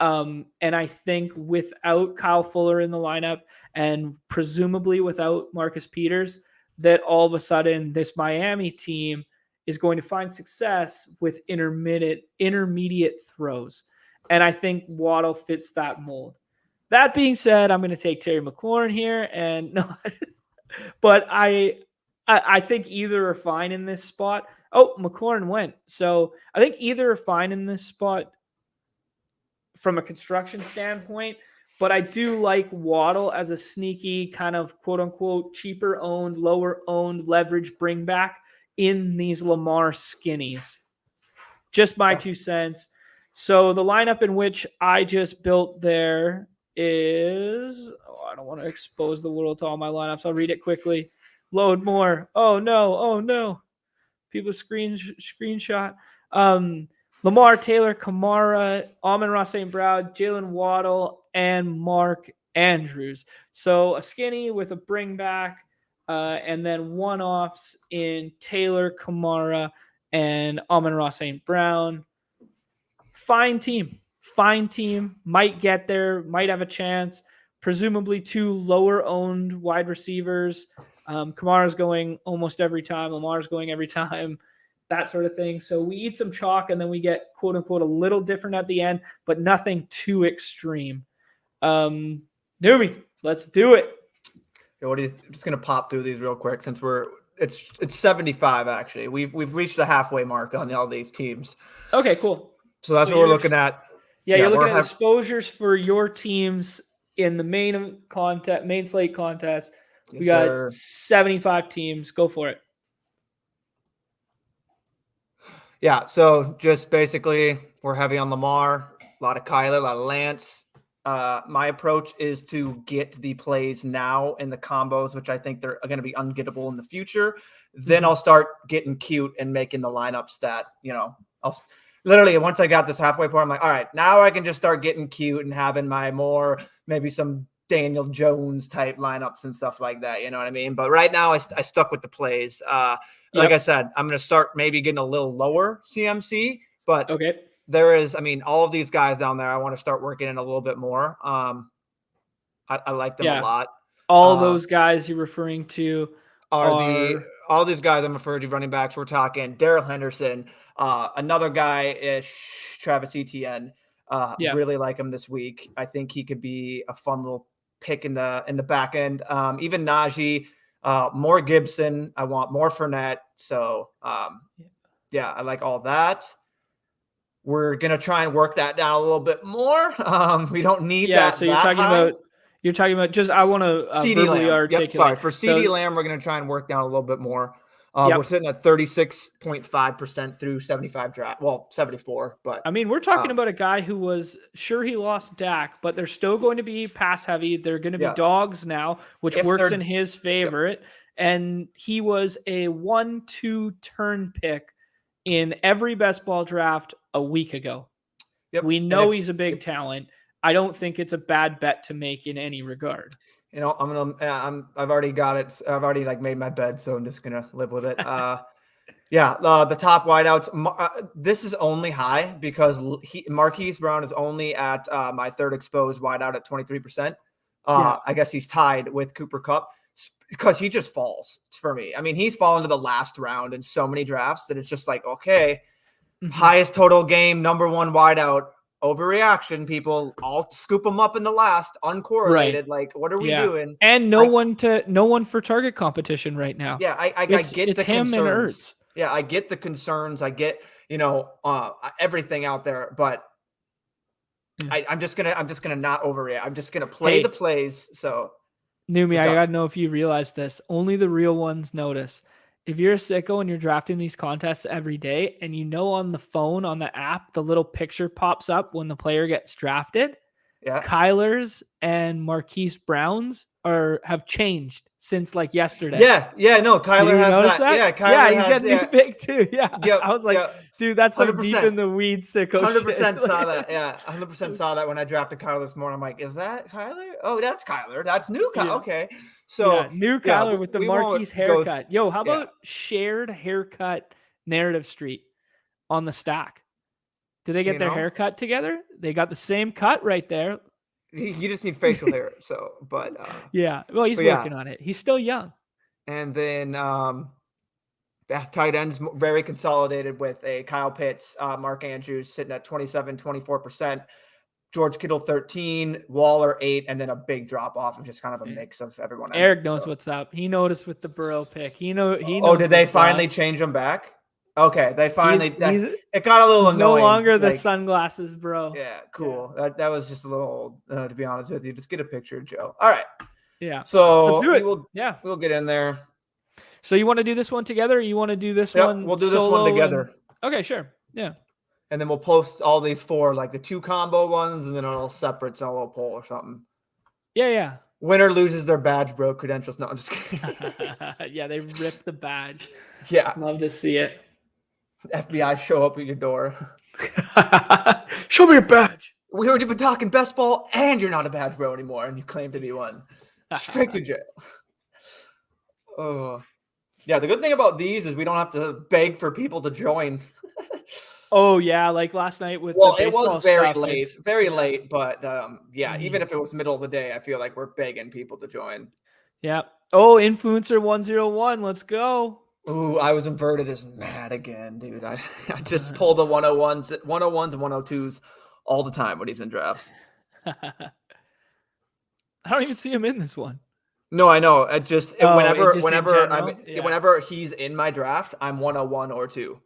And I think without Kyle Fuller in the lineup and presumably without Marcus Peters, that all of a sudden this Miami team is going to find success with intermediate throws. And I think Waddle fits that mold. That being said, I'm going to take Terry McLaurin here, and no, but I think either are fine in this spot. Oh, McLaurin went. So I think either are fine in this spot from a construction standpoint, but I do like Waddle as a sneaky kind of quote unquote cheaper owned, lower owned leverage bring back in these Lamar skinnies. Just my 2 cents. So the lineup in which I just built there is, I don't want to expose the world to all my lineups. I'll read it quickly. Load more. Oh no. People screenshot. Lamar, Taylor, Kamara, Amon-Ra St. Brown, Jalen Waddle, and Mark Andrews. So a skinny with a bring back, and then one-offs in Taylor, Kamara, and Amon-Ra St. Brown. Fine team. Might get there, might have a chance. Presumably 2 lower-owned wide receivers. Kamara's going almost every time. Lamar's going every time. That sort of thing. So we eat some chalk and then we get quote unquote a little different at the end, but nothing too extreme. Newbie, let's do it. I'm just gonna pop through these real quick since it's 75 actually. We've reached the halfway mark on all these teams. Okay, cool. So that's what we're looking at. Yeah, you're looking at exposures for your teams in the main slate contest. We got 75 teams. Go for it. Yeah, so just basically we're heavy on Lamar, a lot of Kyler, a lot of Lance. My approach is to get the plays now in the combos, which I think they're going to be ungettable in the future. Then I'll start getting cute and making the lineup stat. I'll literally, once I got this halfway point, I'm like, all right, now I can just start getting cute and having my maybe some Daniel Jones type lineups and stuff like that. You know what I mean? But right now I stuck with the plays. Like I said, I'm going to start maybe getting a little lower CMC, but there is, all of these guys down there, I want to start working in a little bit more. I like them a lot. All those guys you're referring to all these guys I'm referring to running backs. We're talking Darrell Henderson, another guy is Travis Etienne. Really like him this week. I think he could be a fun little pick in the back end. Even Najee. More Gibson. I want more Fournette. So, I like all that. We're gonna try and work that down a little bit more. We don't need that. So you're talking about just I want to verbally Lamb. articulate. Yep, sorry. For CD So, Lamb, we're gonna try and work down a little bit more. Yep. We're sitting at 36.5% through 75 draft. Well, 74, but I mean, we're talking about a guy who was sure he lost Dak, but they're still going to be pass heavy. They're going to be dogs now, which works in his favor. Yep. And he was a 1-2 turn pick in every best ball draft a week ago. Yep. We know he's a big talent. I don't think it's a bad bet to make in any regard. You know, I've already got it. I've already made my bed, so I'm just gonna live with it. The top wideouts. This is only high because Marquise Brown is only at my third exposed wideout at 23%. I guess he's tied with Cooper Kupp because he just falls for me. I mean, he's fallen to the last round in so many drafts that it's just like, okay, highest total game, number one wideout. Overreaction, people. I'll scoop them up in the last, uncorrelated. Right. Like, what are we doing? And no one for target competition right now. Yeah, I get it's the him concerns. And Ertz. Yeah, I get the concerns. I get everything out there, but I'm just gonna not overreact. I'm just gonna play the plays. So, Numi, I gotta know if you realize this. Only the real ones notice. If you're a sicko and you're drafting these contests every day and on the phone, on the app, the little picture pops up when the player gets drafted, Kyler's and Marquise Brown's have changed since yesterday. No, Kyler has that. Yeah, Kyler he's got new pick too. Yeah. I was like, dude, that's some 100%. Deep in the weeds sicko 100% saw that. Yeah, 100% saw that when I drafted Kyler this morning. I'm like, is that Kyler? Oh, that's Kyler. That's new Kyler. Yeah. Okay. So new Kyler with the Marquise haircut. Yo, how about shared haircut narrative street on the stack? Did they get their haircut together? They got the same cut right there. You just need facial hair. So, but well, he's working on it. He's still young. And then tight ends very consolidated with a Kyle Pitts, Mark Andrews sitting at 24%, George Kittle 13, Waller 8, and then a big drop off of just kind of a mix of everyone. Eric knows what's up. He noticed with the Burrow pick. He knows. Oh, did they finally change him back? Okay, they finally. It got a little annoying. No longer the sunglasses, bro. Yeah, cool. Yeah. That was just a little old, to be honest with you. Just get a picture of Joe. All right. Yeah. So let's do it. We'll get in there. So you want to do this one together, or you want to do this one? We'll do this one together. Okay, sure. Yeah. And then we'll post all these four, the 2 combo ones, and then all separates on a little poll or something. Yeah. Winner loses their badge, bro. Credentials. No, I'm just kidding. Yeah, they ripped the badge. Yeah. Love to see it. FBI show up at your door. Show me your badge. We already been talking best ball, and you're not a badge bro anymore, and you claim to be one. Straight to jail. Oh, yeah. The good thing about these is we don't have to beg for people to join. Oh yeah, like last night with it was very late, but even if it was middle of the day, I feel like we're begging people to join. Yeah. Oh, influencer 101. Let's go. Ooh, I was inverted as mad again, dude. I just pull the 101s and 102s all the time when he's in drafts. I don't even see him in this one. No, I know. Whenever he's in my draft, I'm 101 or 2.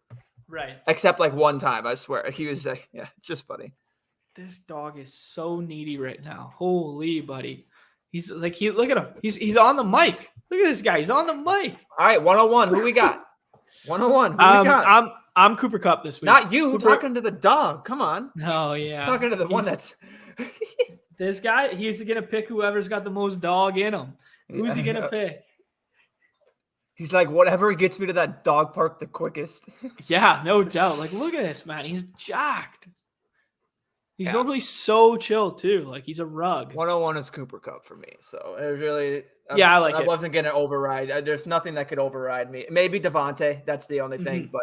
Right. Except one time, I swear. He was it's just funny. This dog is so needy right now. Holy buddy. He's look at him. He's on the mic. Look at this guy. He's on the mic. All right, 101. Who we got? 101. Who we got? I'm Cooper Kupp this week. Not you. Talking to the dog. Come on. Oh yeah. Talking to the one that's this guy. He's gonna pick whoever's got the most dog in him. Who's he gonna pick? He's like, whatever gets me to that dog park the quickest. Yeah, no doubt. Look at this man. He's jacked. He's normally so chill too. He's a rug. 101 is Cooper Kupp for me. So it was really, I wasn't gonna override. There's nothing that could override me. Maybe Devontae. That's the only thing. But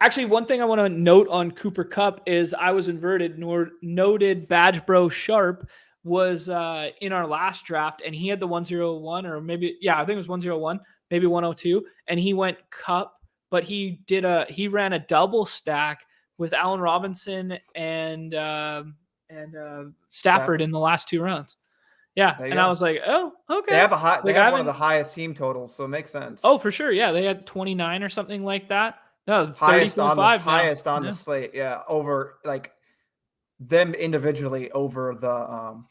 actually, one thing I want to note on Cooper Kupp is I was inverted. Noted Badge Bro Sharp was in our last draft, and he had the 101, or maybe I think it was 101, maybe 102, and he went Kupp, but he ran a double stack with Allen Robinson and Stafford in the last 2 rounds. Yeah, and I was like, oh, okay. They have one of the highest team totals, so it makes sense. Oh, for sure. Yeah, they had 29 or something like that. No, highest on 30.5 now. highest on the slate. Yeah, over like them individually over the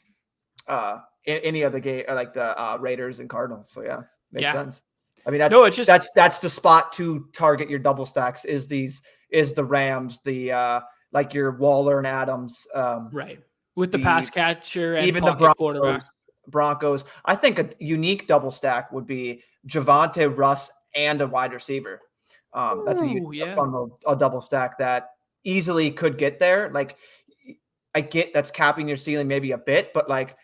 any other game like the Raiders and Cardinals. So yeah, makes sense. I mean, that's the spot to target your double stacks is the Rams, the like your Waller and Adams, right, with the pass catcher and even the Broncos. I think a unique double stack would be Javonte, Russ, and a wide receiver. That's a fun little double stack that easily could get there. Like I get that's capping your ceiling maybe a bit, but like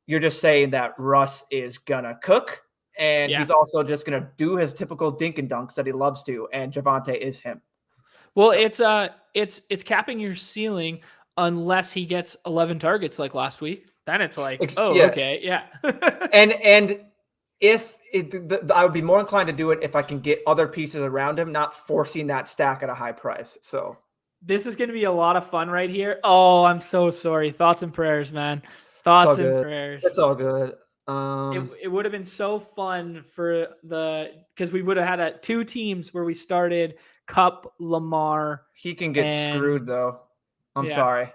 you're just saying that Russ is gonna cook. And he's also just going to do his typical dink and dunks that he loves to. And Javonte is him. Well, it's capping your ceiling unless he gets 11 targets like last week. Then it's like, okay, yeah. and if I would be more inclined to do it if I can get other pieces around him, not forcing that stack at a high price. So this is going to be a lot of fun right here. Oh, I'm so sorry. Thoughts and prayers, man. Thoughts and prayers. It's all good. It would have been so fun because we would have had two teams where we started Cup, Lamar. He can get screwed though. I'm sorry.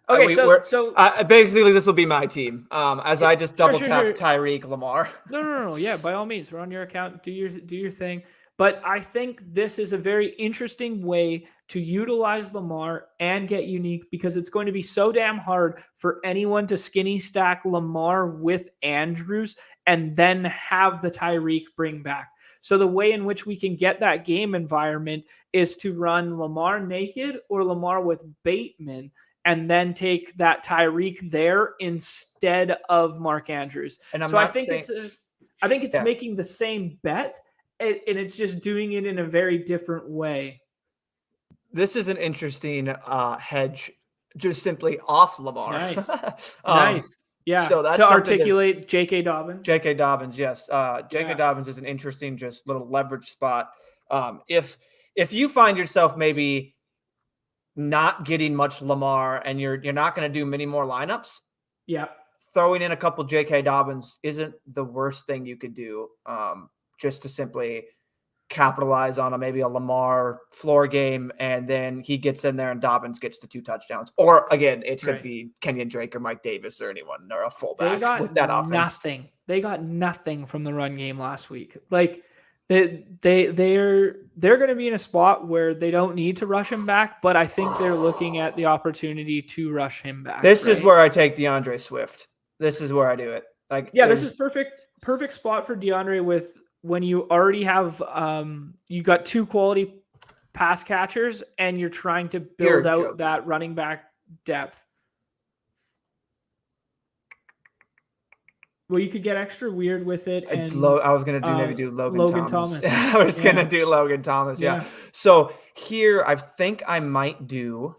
Okay, so basically this will be my team. As I just double tapped Tyreek, Lamar. No. Yeah, by all means, we're on your account. Do your thing. But I think this is a very interesting way to utilize Lamar and get unique because it's going to be so damn hard for anyone to skinny stack Lamar with Andrews and then have the Tyreek bring back. So the way in which we can get that game environment is to run Lamar naked or Lamar with Bateman and then take that Tyreek there instead of Mark Andrews. And I think it's making the same bet. And it's just doing it in a very different way. This is an interesting hedge, just simply off Lamar. Nice. Nice. Yeah. So that's to articulate J.K. Dobbins. J.K. Dobbins, yes. J.K. Dobbins is an interesting, just little leverage spot. If you find yourself maybe not getting much Lamar and you're not going to do many more lineups, throwing in a couple J.K. Dobbins isn't the worst thing you could do. Just to simply capitalize on maybe a Lamar floor game, and then he gets in there and Dobbins gets to 2 touchdowns. Or again, it could be Kenyon Drake or Mike Davis or anyone or a fullback with that offense. They got nothing from the run game last week. Like they're going to be in a spot where they don't need to rush him back, but I think they're looking at the opportunity to rush him back. This is where I take DeAndre Swift. This is where I do it. This is perfect spot for DeAndre with. When you already have you got 2 quality pass catchers and you're trying to build out that running back depth. Well, you could get extra weird with it. And I was going to do Logan Thomas. I was going to do Logan Thomas. Yeah. So here, I think I might do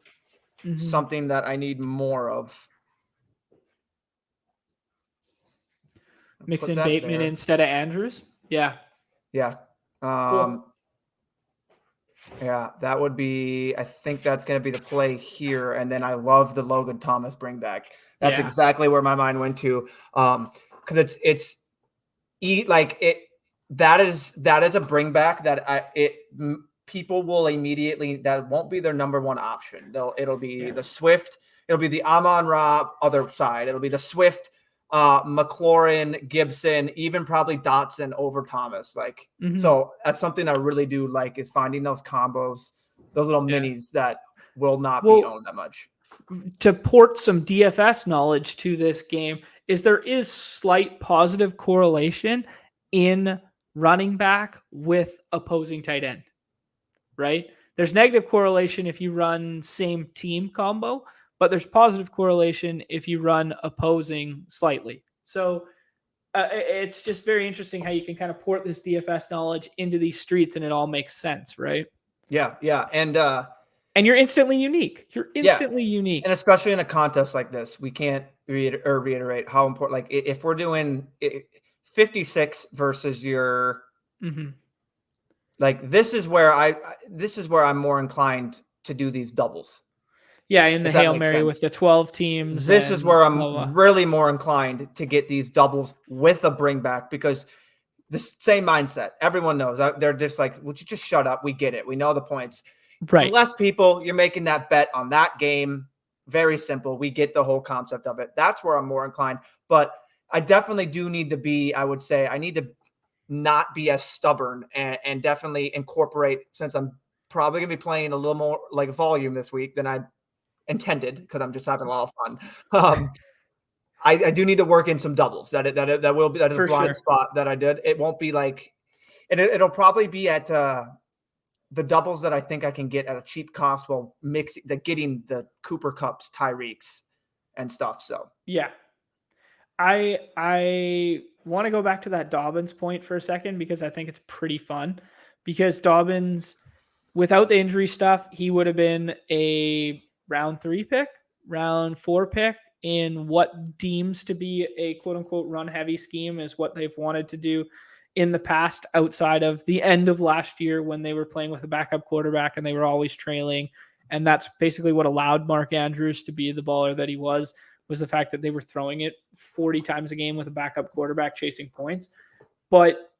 something that I need more of. Mix in Bateman instead of Andrews. Yeah. Cool. Yeah, that would be, I think that's going to be the play here. And then I love the Logan Thomas bring back. That's exactly where my mind went to. Cause that is a bring back that people will immediately, that won't be their number one option. It'll be the Swift. It'll be the Amon-Ra other side. It'll be the Swift, McLaurin, Gibson, even probably Dotson over Thomas. So that's something I really do like is finding those combos, those little minis that will not be owned that much. To port some DFS knowledge to this game is there is slight positive correlation in running back with opposing tight end, right? There's negative correlation if you run same team combo, but there's positive correlation if you run opposing slightly. So it's just very interesting how you can kind of port this DFS knowledge into these streets and it all makes sense, right? Yeah. And you're instantly unique. Unique. And especially in a contest like this, we can't reiterate how important, like if we're doing 56 versus your, like, this is where I'm more inclined to do these doubles. Yeah, in the Hail Mary with the 12 teams. This is where I'm really more inclined to get these doubles with a bring back because the same mindset. Everyone knows. They're just like, would you just shut up? We get it. We know the points. Right. To less people, you're making that bet on that game. Very simple. We get the whole concept of it. That's where I'm more inclined. But I definitely do need to be, I would say, I need to not be as stubborn and definitely incorporate, since I'm probably going to be playing a little more like volume this week than I intended, because I'm just having a lot of fun. I do need to work in some doubles. That is a blind spot that I did. It won't be like, and it'll probably be at the doubles that I think I can get at a cheap cost while getting the Cooper Cups, Tyreeks, and stuff. So yeah, I want to go back to that Dobbins point for a second, because I think it's pretty fun. Because Dobbins, without the injury stuff, he would have been a round 3 pick, round 4 pick in what deems to be a quote unquote run heavy scheme, is what they've wanted to do in the past, outside of the end of last year when they were playing with a backup quarterback and they were always trailing. And that's basically what allowed Mark Andrews to be the baller that he was the fact that they were throwing it 40 times a game with a backup quarterback chasing points. But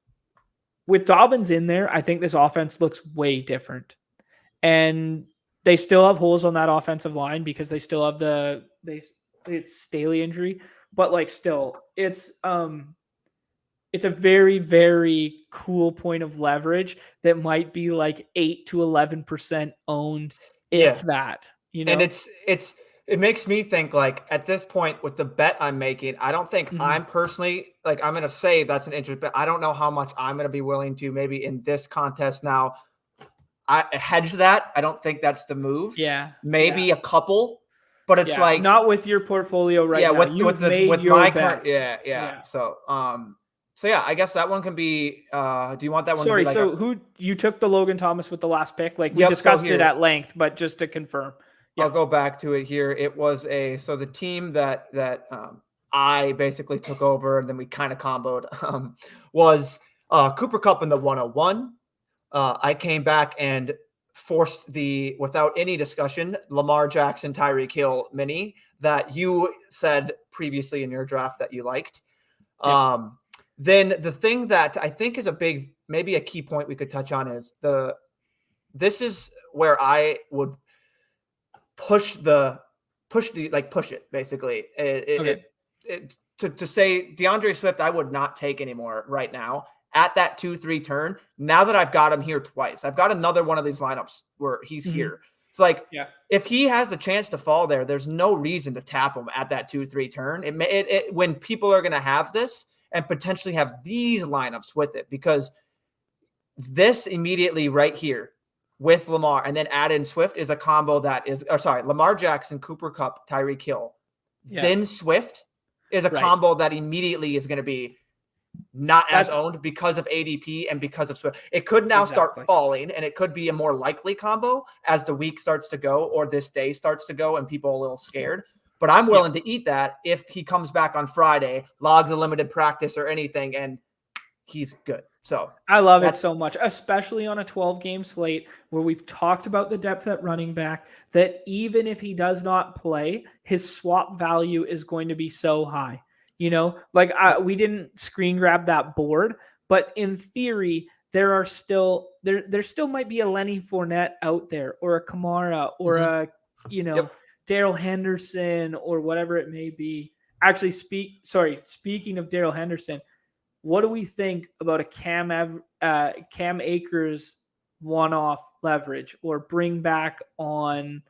with Dobbins in there, I think this offense looks way different. And they still have holes on that offensive line because they still have it's Staley injury, but like still it's a very, very cool point of leverage that might be like 8 to 11% owned, if that, you know. And it makes me think, like, at this point with the bet I'm making, I don't think I'm personally, like, I'm going to say that's an interest bet. I don't know how much I'm going to be willing to, maybe in this contest now, I hedge that. I don't think that's the move. Yeah. Maybe a couple, but it's like not with your portfolio right now. With my current, yeah. So yeah, I guess that one can be. Do you want that one? Sorry, to be like who you took the Logan Thomas with the last pick? Like we discussed it at length, but just to confirm, I'll go back to it here. It was the team that I basically took over, and then we kind of comboed. Was Cooper Kupp in the 101. I came back and forced without any discussion, Lamar Jackson, Tyreek Hill mini that you said previously in your draft that you liked. Yep. Then the thing that I think is maybe a key point we could touch on is this is where I would push it basically. To say DeAndre Swift, I would not take anymore right now at that 2-3 turn. Now that I've got him here twice, I've got another one of these lineups where he's here. It's like, if he has the chance to fall there's no reason to tap him at that 2-3 turn. When people are going to have this and potentially have these lineups with it, because this immediately right here with Lamar and then add in Swift is a combo that is, Lamar Jackson, Cooper Kupp, Tyreek Hill, then Swift is a combo that immediately is going to be not as owned because of ADP and because of Swift. It could now start falling, and it could be a more likely combo as the week starts to go or this day starts to go and people are a little scared. But I'm willing to eat that if he comes back on Friday, logs a limited practice or anything, and he's good. So I love it so much, especially on a 12-game slate where we've talked about the depth at running back, that even if he does not play, his swap value is going to be so high. You know, like we didn't screen grab that board, but in theory, there still might be a Lenny Fournette out there, or a Kamara, or a Darrell Henderson, or whatever it may be. Actually, speaking of Darrell Henderson, what do we think about a Cam Akers one-off leverage or bring back on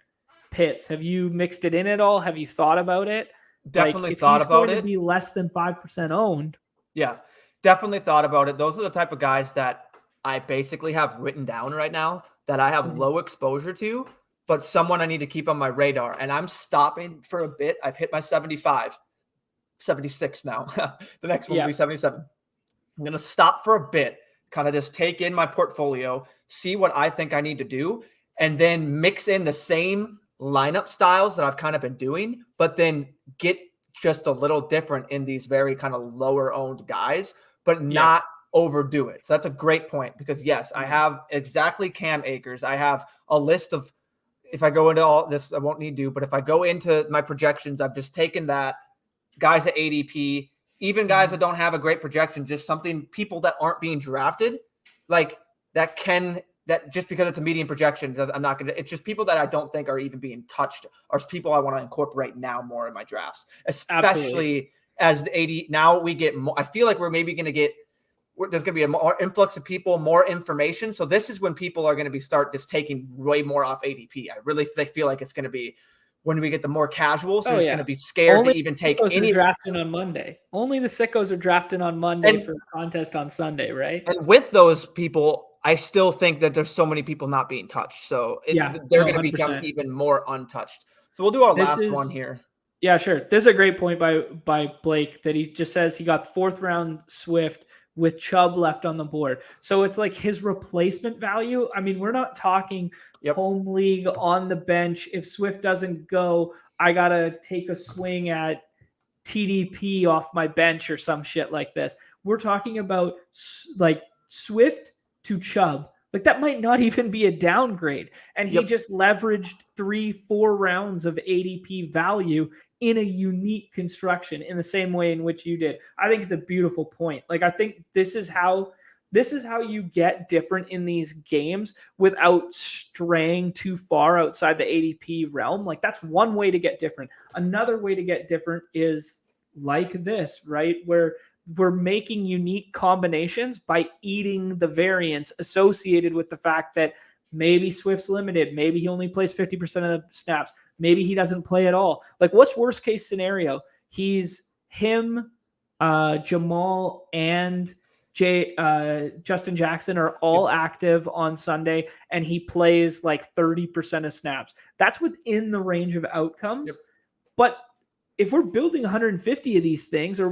Pitts? Have you mixed it in at all? Have you thought about it? Definitely thought about it. If he's going to be less than 5% owned. Yeah, definitely thought about it. Those are the type of guys that I basically have written down right now that I have low exposure to, but someone I need to keep on my radar. And I'm stopping for a bit. I've hit my 75, 76 now. The next one will be 77. I'm going to stop for a bit, kind of just take in my portfolio, see what I think I need to do, and then mix in the same lineup styles that I've kind of been doing, but then get just a little different in these very kind of lower owned guys, but not overdo it. So that's a great point, because yes, I have exactly Cam Akers. I have a list of, if I go into all this, I won't need to, but if I go into my projections, I've just taken that guys at ADP, even guys that don't have a great projection, just people that aren't being drafted, like that just because it's a median projection, I'm not going to, it's just people that I don't think are even being touched are people I want to incorporate now more in my drafts, especially as the 80. Now we get more, I feel like we're maybe going to get, there's going to be a more influx of people, more information. So this is when people are going to be just taking way more off ADP. I really feel like it's going to be when we get the more casuals, who's going to be scared to even take any. Drafting on Monday. Only the sickos are drafting on Monday for the contest on Sunday, right? And with those people, I still think that there's so many people not being touched. So they're going to become even more untouched. So we'll do our last one here. Yeah, sure. This is a great point by Blake that he just says he got 4th round Swift with Chubb left on the board. So it's like his replacement value. I mean, we're not talking home league on the bench. If Swift doesn't go, I got to take a swing at TDP off my bench or some shit like this. We're talking about like Swift to Chubb. Like that might not even be a downgrade. And he just leveraged 3-4 rounds of ADP value in a unique construction in the same way in which you did. I think it's a beautiful point. Like, I think this is how you get different in these games without straying too far outside the ADP realm. Like, that's one way to get different. Another way to get different is like this, right? Where we're making unique combinations by eating the variance associated with the fact that maybe Swift's limited. Maybe he only plays 50% of the snaps. Maybe he doesn't play at all. Like, what's worst case scenario? He's him, Jamal, and Justin Jackson are all active on Sunday, and he plays like 30% of snaps. That's within the range of outcomes. But if we're building 150 of these things, or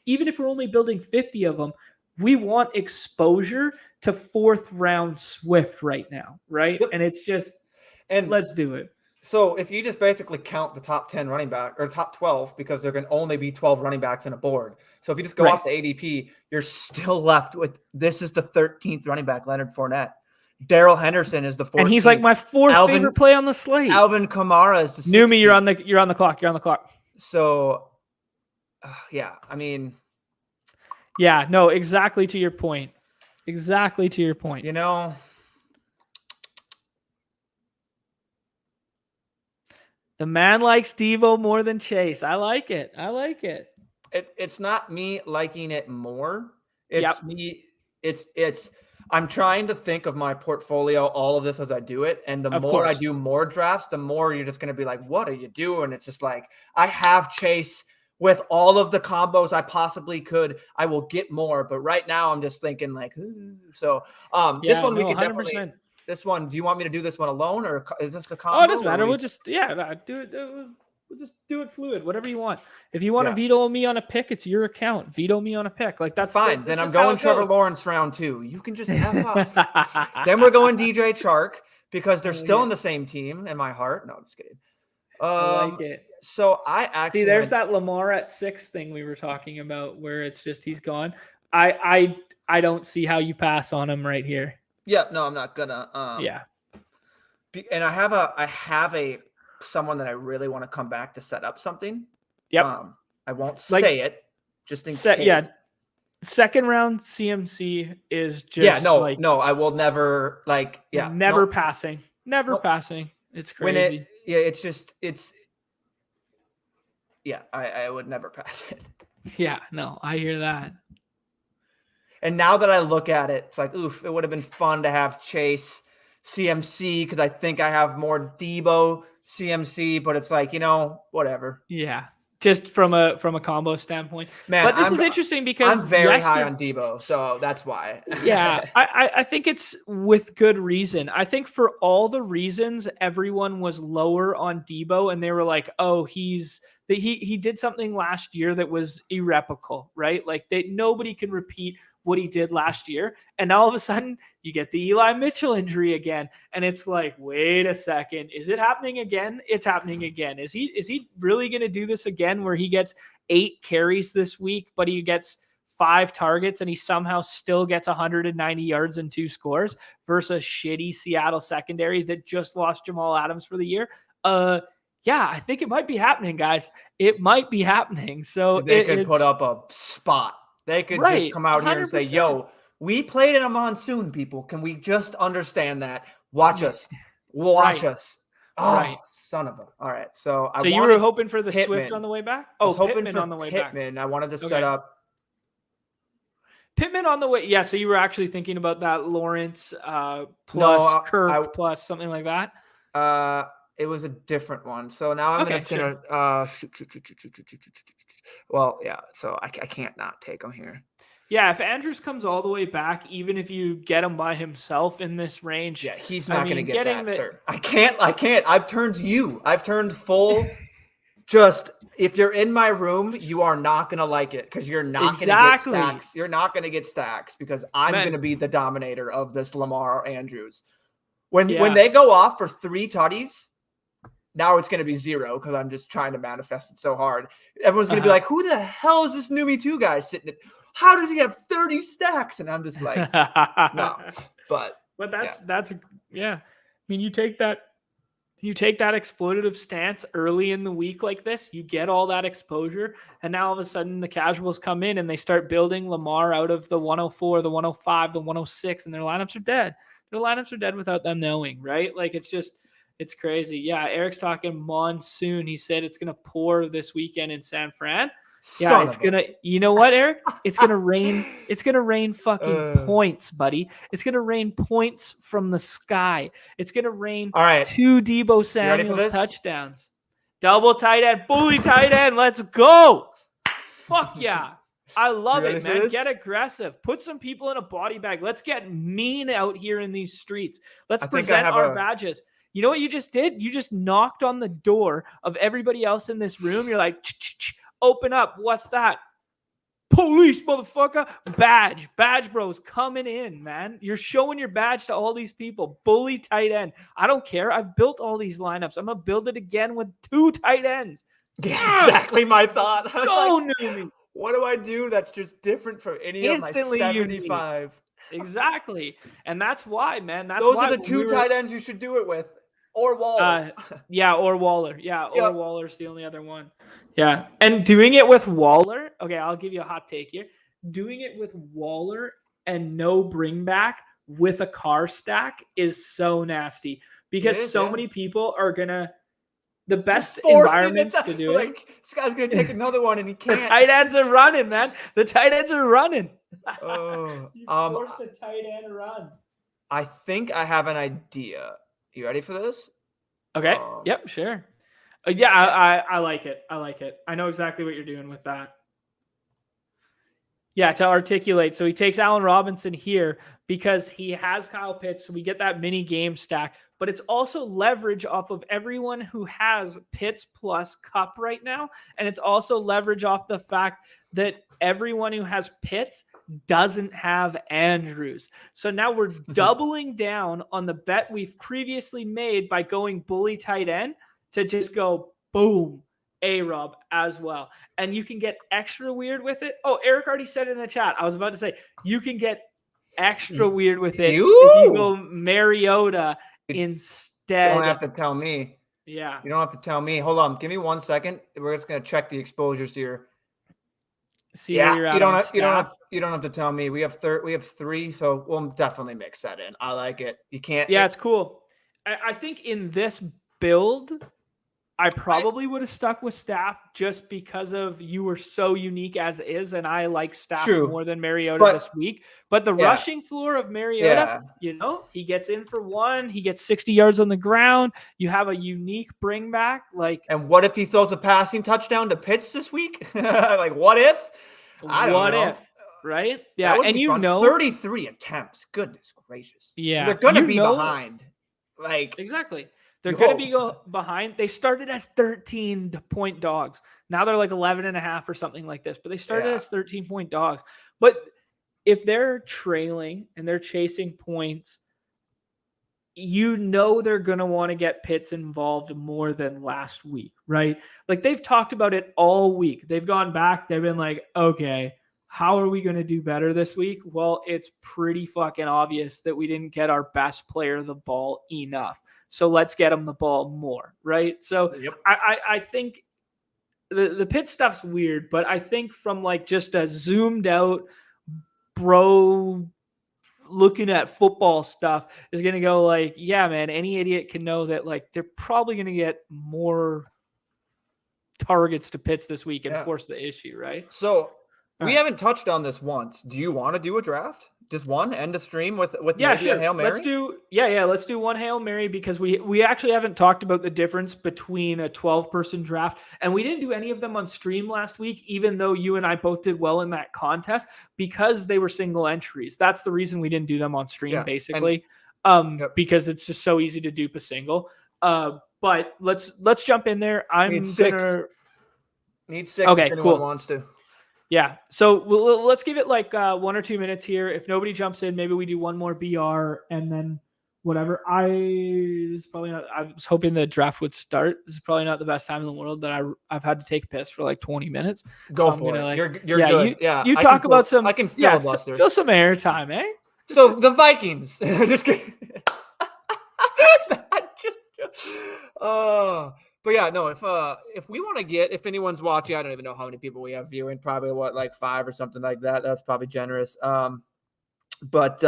even if we're only building 50 of them, we want exposure to 4th round Swift right now, right? And it's just, let's do it. So if you just basically count the top 10 running back or top 12, because there can only be 12 running backs in a board. So if you just go off the ADP, you're still left with, this is the 13th running back, Leonard Fournette. Daryl Henderson is the 14th. And he's like my 4th favorite play on the slate. Alvin Kamara is the 16th. Numi, you're on the clock. So I mean. Yeah, no, exactly to your point. You know, the man likes Devo more than Chase. I like it. It's not me liking it more. It's me. I'm trying to think of my portfolio, all of this as I do it. And the more I do more drafts, the more you're just going to be like, what are you doing? It's just like, I have Chase with all of the combos I possibly could. I will get more. But right now I'm just thinking like, ooh. So this one we can 100%. Definitely. This one, do you want me to do this one alone, or is this the combo? Oh, it doesn't matter. We'll just do it. We'll just do it fluid, whatever you want. If you want to veto me on a pick, it's your account. Veto me on a pick. Like, that's fine. Then I'm going Trevor Lawrence round 2. You can just F off. Then we're going DJ Chark because they're still in the same team in my heart. No, I'm just kidding. I like it. So I actually there's that Lamar at 6 thing we were talking about where it's just he's gone. I don't see how you pass on him right here. Yeah, no, I'm not gonna. And I have someone that I really want to come back to set up something. Yep. I won't say it, just in case. Yeah. 2nd round CMC is just no, I will never passing. Never passing. It's crazy. I would never pass it. Yeah, no, I hear that. And now that I look at it, it's like, oof, it would have been fun to have Chase CMC because I think I have more Debo CMC, but it's like, whatever. Yeah. Just from a combo standpoint. Man, but this is interesting because I'm very high on Debo, so that's why. Yeah, I think it's with good reason. I think for all the reasons everyone was lower on Debo, and they were like, oh, he did something last year that was irreparable, right? Like nobody can repeat what he did last year. And all of a sudden you get the Eli Mitchell injury again. And it's like, wait a second, is it happening again? It's happening again. Is he really going to do this again where he gets 8 carries this week, but he gets 5 targets and he somehow still gets 190 yards and 2 scores versus shitty Seattle secondary that just lost Jamal Adams for the year? Yeah, I think it might be happening, guys. It might be happening. So They could put it's up a spot. They could just right, come out here and say, 100%. yo, we played in a monsoon, people. Can we just understand that? Watch Yeah, us. Watch right, us. Oh, right. son of a. All right. So I So you were wanted hoping for the Swift on Pittman. the way back? I was Oh, hoping Pittman for on the way back. Pittman. I wanted to set Okay. up. Pittman on the way. Yeah, so you were actually thinking about that Lawrence plus No, Kirk plus something like that? it was a different one. So now I'm Okay, just sure. gonna well, yeah. So I can't not take him here. Yeah, if Andrews comes all the way back, even if you get him by himself in this range, Yeah, he's not going to get getting that, sir. I can't. I've turned full. Just if you're in my room, you are not going to like it because you're not going to get exactly, stacks. You're not going to get stacks because I'm man. going to be the dominator of this Lamar Andrews. When Yeah. they go off for 3 tutties, now it's going to be 0 because I'm just trying to manifest it so hard. Everyone's going to be like, who the hell is this Numi 2 guy sitting at? How does he have 30 stacks? And I'm just like, no. But that's yeah. I mean, you take that exploitative stance early in the week like this, you get all that exposure, and now all of a sudden the casuals come in and they start building Lamar out of the 104, the 105, the 106, and their lineups are dead. Their lineups are dead without them knowing, right? Like it's crazy. Yeah, Eric's talking monsoon. He said it's gonna pour this weekend in San Fran. Yeah, it's gonna. You know what, Eric? It's gonna rain. It's gonna rain fucking points, buddy. It's gonna rain points from the sky. It's gonna rain. All right. 2 Deebo Samuel's touchdowns. Double tight end, bully tight end. Let's go. Fuck yeah. I love it, man. Get aggressive. Put some people in a body bag. Let's get mean out here in these streets. Let's present our badges. You know what you just did? You just knocked on the door of everybody else in this room. You're like, open up. What's that? Police, motherfucker. Badge bros coming in, man. You're showing your badge to all these people. Bully tight end. I don't care. I've built all these lineups. I'm going to build it again with 2 tight ends. Yeah, exactly my thought. Go, Numi. What do I do that's just different from any of my 75? Exactly. And that's why, man. Those are the 2 tight ends you should do it with. Or Waller. Yeah, or Waller. Yeah, or Waller's the only other one. Yeah. And doing it with Waller, okay, I'll give you a hot take here. Doing it with Waller and no bring back with a car stack is so nasty because many people are going to the best environments to do it. This guy's going to take another one and he can't. The tight ends are running, man. The tight ends are running. You force the tight end run. I think I have an idea. You ready for this? Okay. Yep, sure. I like it. I know exactly what you're doing with that. Yeah, to articulate. So he takes Allen Robinson here because he has Kyle Pitts. So we get that mini game stack, but it's also leverage off of everyone who has Pitts plus Cup right now. And it's also leverage off the fact that everyone who has Pitts doesn't have Andrews. So now we're doubling down on the bet we've previously made by going bully tight end to just go boom, A-Rob as well. And you can get extra weird with it. Oh, Eric already said it in the chat. I was about to say, you can get extra weird with it if you go Mariota instead. You don't have to tell me. Yeah. You don't have to tell me. Hold on. Give me 1 second. We're just going to check the exposures here. See where you're at. You don't have to tell me. We have 3, so we'll definitely mix that in. I like it. You can't. Yeah, it's cool. I think in this build, I probably would have stuck with Staff just because of you were so unique as is, and I like Staff more than Mariota this week. But the rushing floor of Mariota, he gets in for 1, he gets 60 yards on the ground. You have a unique bring back. And what if he throws a passing touchdown to Pitts this week? What if? I don't know. Right? Yeah, and 33 attempts. Goodness gracious. Yeah, they're going to be behind. Exactly. They're going to be behind. They started as 13-point dogs. Now they're like 11.5 or something like this. But they started as 13-point dogs. But if they're trailing and they're chasing points, they're going to want to get Pitts involved more than last week, right? Like they've talked about it all week. They've gone back. They've been like, okay, how are we going to do better this week? Well, it's pretty fucking obvious that we didn't get our best player the ball enough. So let's get him the ball more, right? So I think the Pitt stuff's weird, but I think from like just a zoomed out bro looking at football stuff is going to go like, yeah, man, any idiot can know that like they're probably going to get more targets to Pitts this week and force the issue, right? So we haven't touched on this once. Do you want to do a draft? Just one, end the stream with maybe sure. a Hail Mary? Let's do one Hail Mary, because we actually haven't talked about the difference between a 12-person draft, and we didn't do any of them on stream last week, even though you and I both did well in that contest, because they were single entries. That's the reason we didn't do them on stream, basically, because it's just so easy to dupe a single. But let's jump in there. Need six if anyone wants to. Yeah. So let's give it like 1 or 2 minutes here. If nobody jumps in, maybe we do one more BR and then whatever. I was hoping the draft would start. This is probably not the best time in the world, but I've had to take a piss for like 20 minutes. Go for it. You're good. You talk about some. I can filibuster. Fill some airtime, eh? So the Vikings. Just kidding. But yeah, no, if we want to get, if anyone's watching, I don't even know how many people we have viewing, probably like 5 or something like that. That's probably generous. But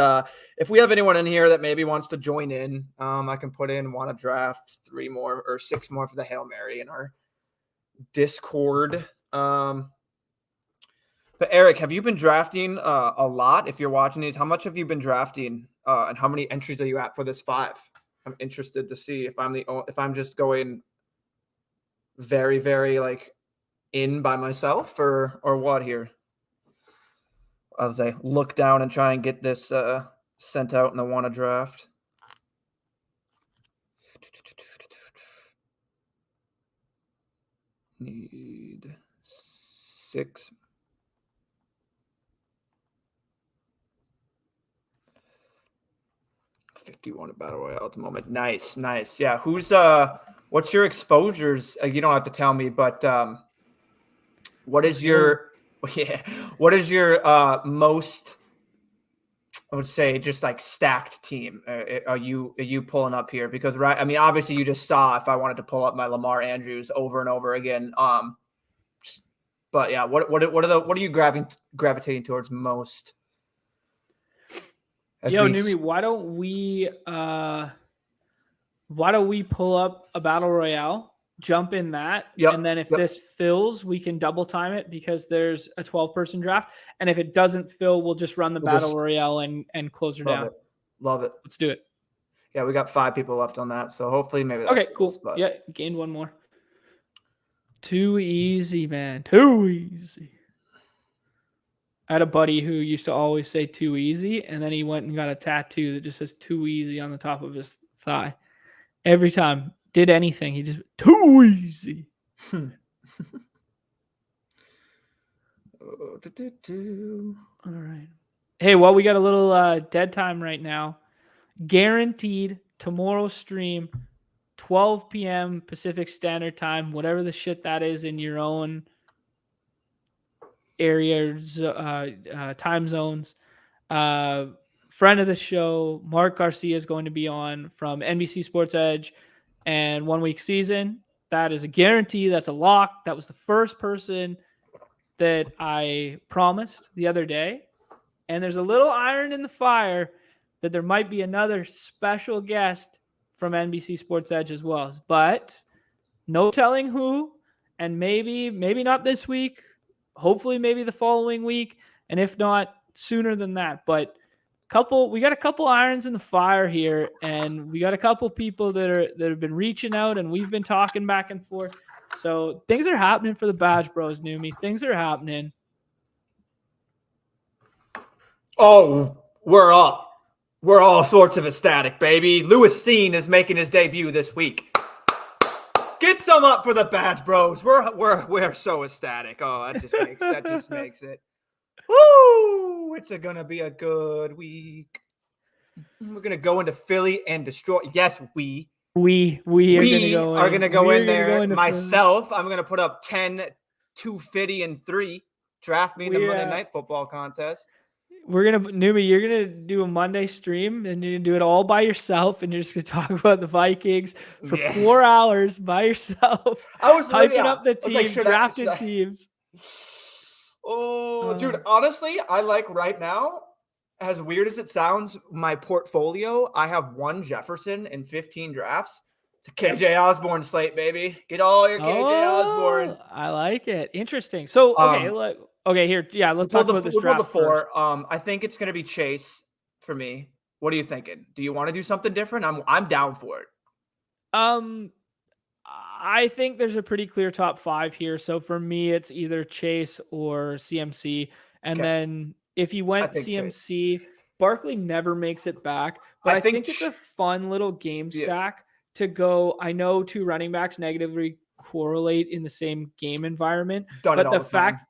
if we have anyone in here that maybe wants to join in, I can put in, want to draft 3 more or 6 more for the Hail Mary in our Discord. But Eric, have you been drafting a lot? If you're watching these, how much have you been drafting and how many entries are you at for this 5? I'm interested to see if I'm just going very, very like in by myself or what here. I'll say look down and try and get this sent out in the wanna draft. Need 6. $51 at Battle Royale at the moment. Nice. Yeah. What's your exposures? You don't have to tell me, but what is your most, I would say, just like stacked team? Are you pulling up here? Because obviously you just saw if I wanted to pull up my Lamar Andrews over and over again. But yeah, what are you gravitating towards most? Numi, why don't we pull up a Battle Royale, jump in that, and then if this fills, we can double time it because there's a 12-person draft. And if it doesn't fill, we'll just run the Battle Royale and close her down. Love it. Let's do it. Yeah, we got 5 people left on that, so hopefully maybe that cool. But... Yeah, gained 1 more. Too easy, man. Too easy. I had a buddy who used to always say too easy, and then he went and got a tattoo that just says too easy on the top of his thigh. Every time did anything, he just too easy. All right. Hey, well, we got a little dead time right now. Guaranteed tomorrow's stream, 12 p.m. Pacific Standard Time, whatever the shit that is in your own areas, time zones. Friend of the show, Mark Garcia, is going to be on from NBC Sports Edge and 1 Week Season. That is a guarantee. That's a lock. That was the first person that I promised the other day. And there's a little iron in the fire that there might be another special guest from NBC Sports Edge as well. But no telling who, and maybe not this week. Hopefully maybe the following week, and if not, sooner than that. But we got a couple irons in the fire here, and we got a couple people that have been reaching out, and we've been talking back and forth. So things are happening for the Badge Bros, Numi. Things are happening. Oh, we're up. We're all sorts of ecstatic, baby. Louis Seen is making his debut this week. Get some up for the Badge Bros. We're so ecstatic. Oh, that just makes it. Woo! It's gonna be a good week. We're gonna go into Philly and destroy. Yes, we are gonna go in there. Myself, Philly. I'm gonna put up 10, 250, and 3. Draft me in the Monday Night Football contest. Newbie, you're gonna do a Monday stream and you're gonna do it all by yourself, and you're just gonna talk about the Vikings for 4 hours by yourself, I was hyping up the I was like, team, drafting teams. Oh, dude, honestly, I like right now, as weird as it sounds, my portfolio, I have 1 Jefferson in 15 drafts. It's a KJ Osborne slate, baby. Get all your KJ Osborne. I like it. Interesting. So, okay, here. Yeah, let's talk about this draft first. I think it's going to be Chase for me. What are you thinking? Do you want to do something different? I'm down for it. I think there's a pretty clear top 5 here. So for me, it's either Chase or CMC. And then if you went CMC, Chase. Barkley never makes it back. But I think it's a fun little game stack to go. I know 2 running backs negatively correlate in the same game environment. But the fact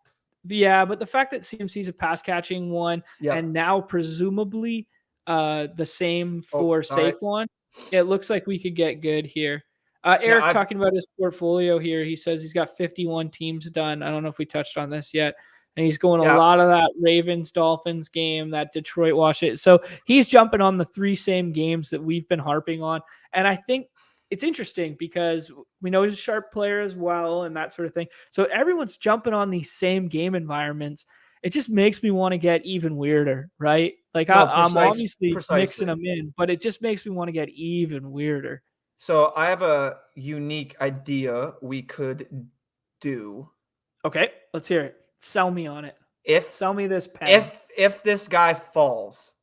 that CMC is a pass catching one, and now presumably the same for Saquon, it looks like we could get good here. Eric talking about his portfolio here. He says he's got 51 teams done. I don't know if we touched on this yet. And he's going a lot of that Ravens Dolphins game, that Detroit Washington. So he's jumping on the 3 same games that we've been harping on. And I think it's interesting because we know he's a sharp player as well and that sort of thing. So everyone's jumping on these same game environments. It just makes me want to get even weirder, right? Like I'm obviously mixing them in, but it just makes me want to get even weirder. So I have a unique idea we could do. Okay, let's hear it. Sell me on it. Sell me this pen. If this guy falls,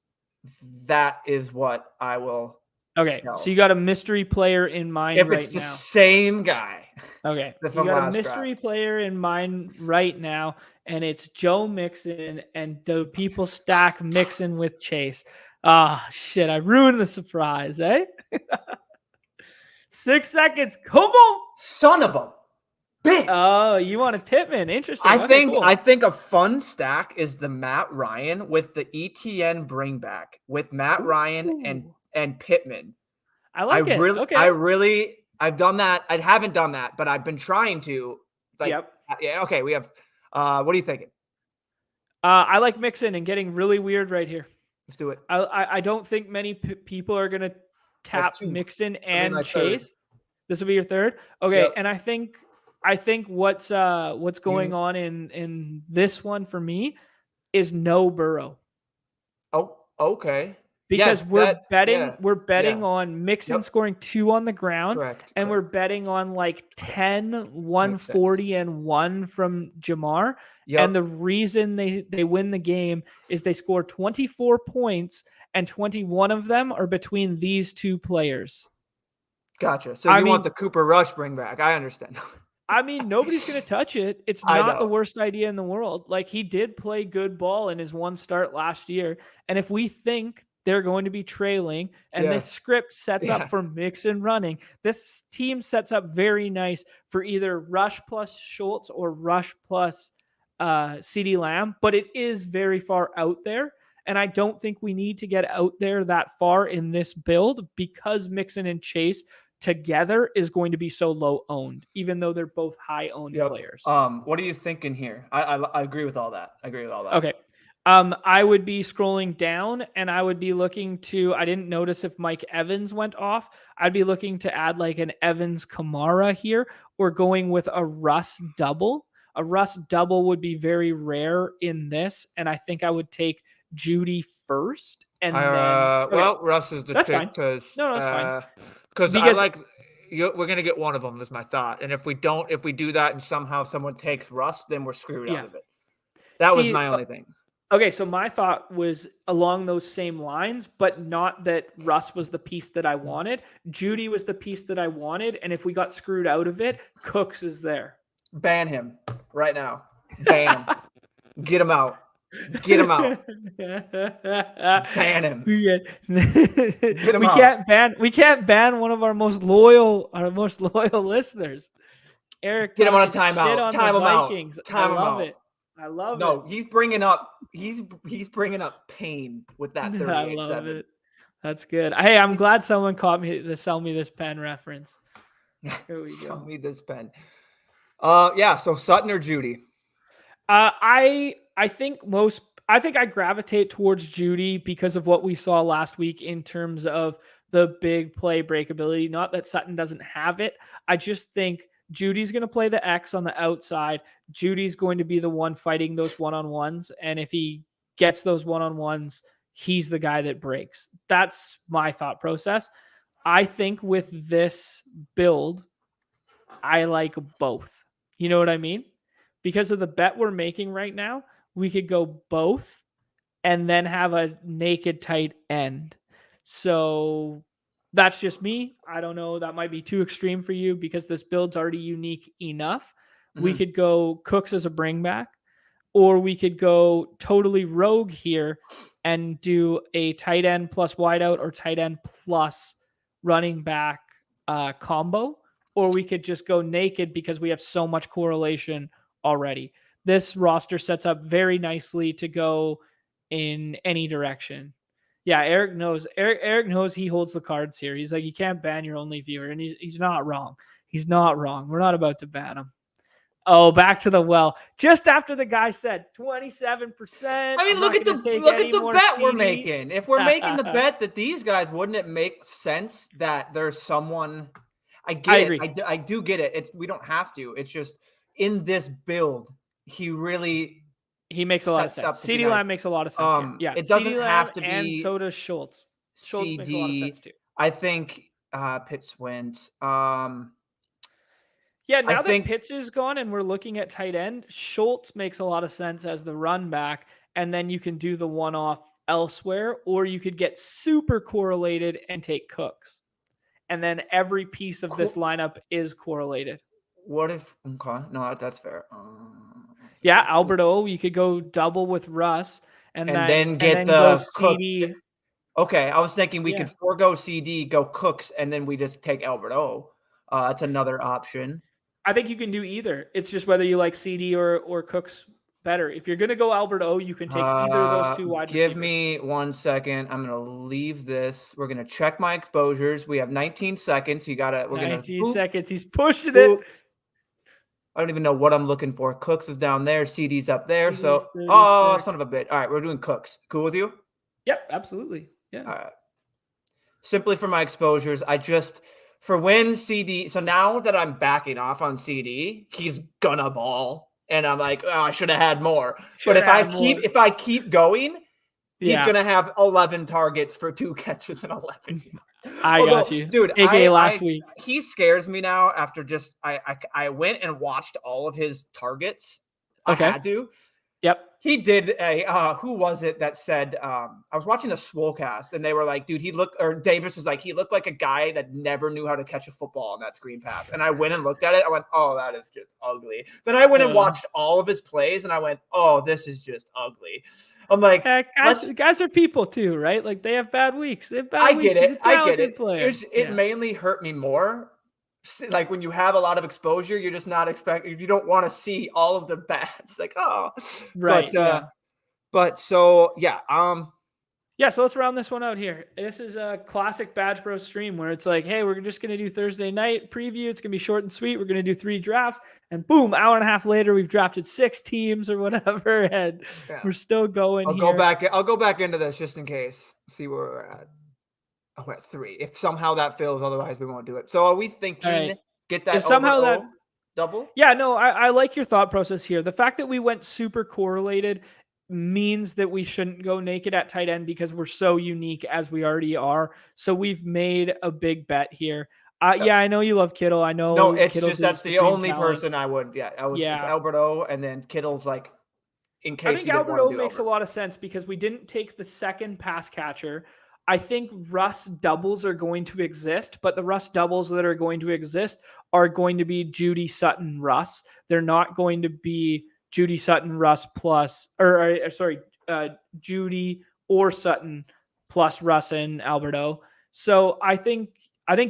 that is what I will. Okay, sell. So you got a mystery player in mind right now. If it's the same guy. Okay, you got a mystery player in mind right now, and it's Joe Mixon, and do people stack Mixon with Chase? Shit, I ruined the surprise, eh? 6 seconds. Come on. Son of a bitch. Oh, you want a Pittman. Interesting. I think a fun stack is the Matt Ryan with the ETN bring back with Matt Ryan and Pittman. I like it. I've done that. I haven't done that, but I've been trying to. Yeah. Okay. We have. What are you thinking? I like Mixon and getting really weird right here. Let's do it. I don't think many people are going to tap Mixon and Chase. This will be your third. Okay. And I think what's going on in this one for me is no Burrow. Oh, okay. Because we're betting on Mixon scoring 2 on the ground. And we're betting on like 10, 140 and 1 from Jamar. And the reason they win the game is they score 24 points and 21 of them are between these 2 players. Gotcha. So you want the Cooper Rush bring back. I understand. I mean, nobody's going to touch it. It's not the worst idea in the world. Like, he did play good ball in his 1 start last year. And if we think they're going to be trailing and this script sets up for Mixon running, this team sets up very nice for either Rush plus Schultz or Rush plus CeeDee Lamb. But it is very far out there. And I don't think we need to get out there that far in this build because Mixon and Chase together is going to be so low owned, even though they're both high owned players. What are you thinking here? I agree with all that. Okay. I would be scrolling down and I would be looking to, I didn't notice if Mike Evans went off. I'd be looking to add like an Evans Kamara here or going with a Russ double. A Russ double would be very rare in this. And I think I would take Judy first. And Russ is the trick because that's fine. Because we're gonna get one of them. Is my thought. And if we do that, and somehow someone takes Russ, then we're screwed out of it. That was my only thing. Okay, so my thought was along those same lines, but not that Russ was the piece that I wanted. Judy was the piece that I wanted, and if we got screwed out of it, Cooks is there. Ban him right now. Ban him. Get him out. Get him out. Ban him. Get him out. We can't ban one of our most loyal listeners. Eric, get him on a timeout. Time him out. I love it. I love it. No, he's bringing up pain with that 38-7. I love it. That's good. Hey, I'm glad someone caught me to sell me this pen reference. Here we go. Sell me this pen. So Sutton or Judy? I think I think I gravitate towards Judy because of what we saw last week in terms of the big play breakability. Not that Sutton doesn't have it. I just think Judy's going to play the X on the outside. Judy's going to be the one fighting those one-on-ones. And if he gets those one-on-ones, he's the guy that breaks. That's my thought process. I think with this build, I like both. You know what I mean? Because of the bet we're making right now, we could go both and then have a naked tight end. So that's just me. I don't know. That might be too extreme for you because this build's already unique enough. We could go Cooks as a bring back, or we could go totally rogue here and do a tight end plus wideout or tight end plus running back combo, or we could just go naked because we have so much correlation already. This roster sets up very nicely to go in any direction. Yeah, Eric knows. Eric knows he holds the cards here. He's like, you can't ban your only viewer, and he's not wrong. He's not wrong. We're not about to ban him. Oh, back to the well. Just after the guy said 27%. I mean, look at the bet we're making. If we're making the bet that these guys, wouldn't it make sense that there's someone? I agree. I do get it. We don't have to. It's just in this build, he makes a lot of sense. CeeDee Lamb makes a lot of sense here. Yeah, it doesn't have to be, and so does Schultz. Schultz makes a lot of sense too. I think Pitts wins. Yeah, now that Pitts is gone and we're looking at tight end, Schultz makes a lot of sense as the run back, and then you can do the one-off elsewhere, or you could get super correlated and take Cooks. And then every piece of this lineup is correlated. What if – okay, no, that's fair. Yeah, Albert O, you could go double with Russ and then get the CD. Okay, I was thinking we could forego CD, go Cooks, and then we just take Albert O. That's another option. I think you can do either. It's just whether you like CD or Cooks better. If you're going to go Albert O, you can take either of those two wide receivers. Give me 1 second. I'm going to leave this. We're going to check my exposures. We have 19 seconds. We're going to 19 seconds. He's pushing it. I don't even know what I'm looking for. Cooks is down there. CD's up there. So, son of a bitch. All right, we're doing Cooks. Cool with you? Yep, absolutely. Yeah. All right. Simply for my exposures, for when CD, so now that I'm backing off on CD, he's gonna ball, and I'm like, oh, I should have had more. But if I keep going, he's gonna have 11 targets for 2 catches and 11 yards. Got you, dude. AKA last week, he scares me now. After just I went and watched all of his targets. Okay. I had to. Yep. He did who was it that said, I was watching a Swolecast and they were like, dude, Davis was like, he looked like a guy that never knew how to catch a football on that screen pass. And I went and looked at it. I went, oh, that is just ugly. Then I went and watched all of his plays and I went, oh, this is just ugly. I'm like, guys are people too, right? Like they have bad weeks. I get it. Player. It mainly hurt me more. Like when you have a lot of exposure, you're just not expecting. You don't want to see all of the bats. Like, oh, right. But so yeah. So let's round this one out here. This is a classic Badge Bro stream where it's like, hey, we're just gonna do Thursday night preview. It's gonna be short and sweet. We're gonna do 3 drafts, and boom, hour and a half later, we've drafted 6 teams or whatever, and we're still going. I'll go back into this just in case. See where we're at. Oh, we're at 3. If somehow that fails, otherwise we won't do it. So are we thinking get that? If somehow that double? Yeah, no, I like your thought process here. The fact that we went super correlated means that we shouldn't go naked at tight end because we're so unique as we already are. So we've made a big bet here. Yeah, I know you love Kittle. I know. No, it's Kittle's just that's the only person I would. Yeah, it's Albert O, and then Kittle's like. In case I think Albert O makes a lot of sense because we didn't take the second pass catcher. I think Russ doubles are going to exist, but the Russ doubles that are going to exist are going to be Judy, Sutton, Russ. They're not going to be Judy, Sutton, Russ Judy or Sutton plus Russ and Alberto. So I think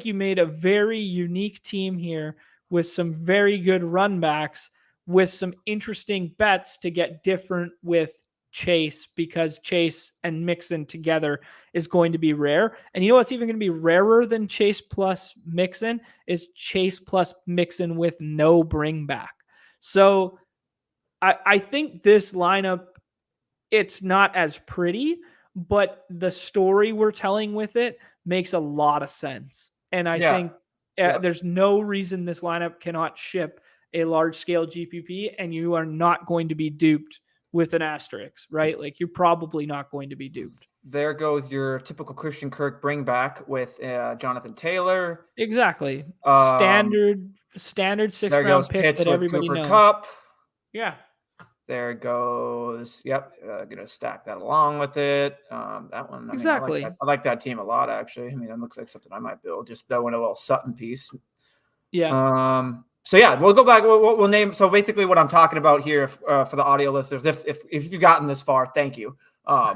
you made a very unique team here with some very good run backs with some interesting bets to get different with Chase, because Chase and Mixon together is going to be rare. And you know what's even going to be rarer than Chase plus Mixon is Chase plus Mixon with no bring back. So I think this lineup it's not as pretty, but the story we're telling with it makes a lot of sense. And I think there's no reason this lineup cannot ship a large scale GPP, and you are not going to be duped with an asterisk, right? Like you're probably not going to be duped. There goes your typical Christian Kirk bring back with Jonathan Taylor. Exactly. Standard 6th round pick Pitts that with everybody Cooper knows. Kupp. Yeah. There goes. Yep. Gonna stack that along with it. That one. Exactly. I like that team a lot, actually. I mean, it looks like something I might build. Just throw in a little Sutton piece. Yeah. So yeah, we'll go back. We'll name. So basically, what I'm talking about here for the audio listeners, if you've gotten this far, thank you. Yeah.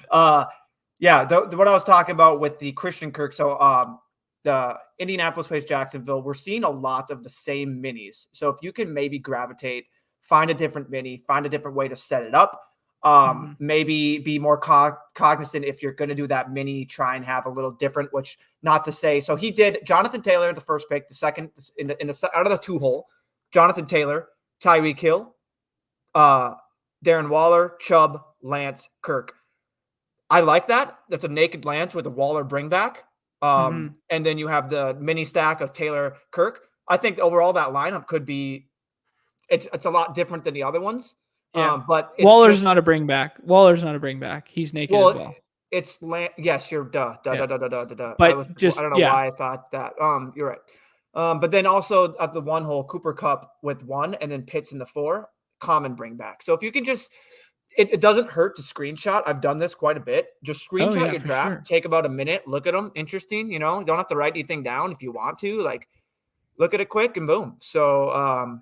What I was talking about with the Christian Kirk. So the Indianapolis plays Jacksonville. We're seeing a lot of the same minis. So if you can maybe gravitate, find a different mini, find a different way to set it up. Maybe be more cognizant if you're going to do that mini, try and have a little different, which not to say. So he did Jonathan Taylor, the first pick, the second in the out of the 2 hole, Jonathan Taylor, Tyreek Hill, Darren Waller, Chubb, Lance, Kirk. I like that. That's a naked Lance with a Waller bring back. And then you have the mini stack of Taylor, Kirk. I think overall that lineup could be, it's a lot different than the other ones. Yeah. But Waller's not a bring back. He's naked as well. It's yes, you're duh. But I don't know why I thought that. You're right. But then also at the 1 hole, Cooper Kupp with 1, and then Pitts in the 4, common bring back. So if you can just, it doesn't hurt to screenshot. I've done this quite a bit. Just screenshot your draft. Take about a minute. Look at them. Interesting. You don't have to write anything down if you want to. Like, look at it quick and boom. So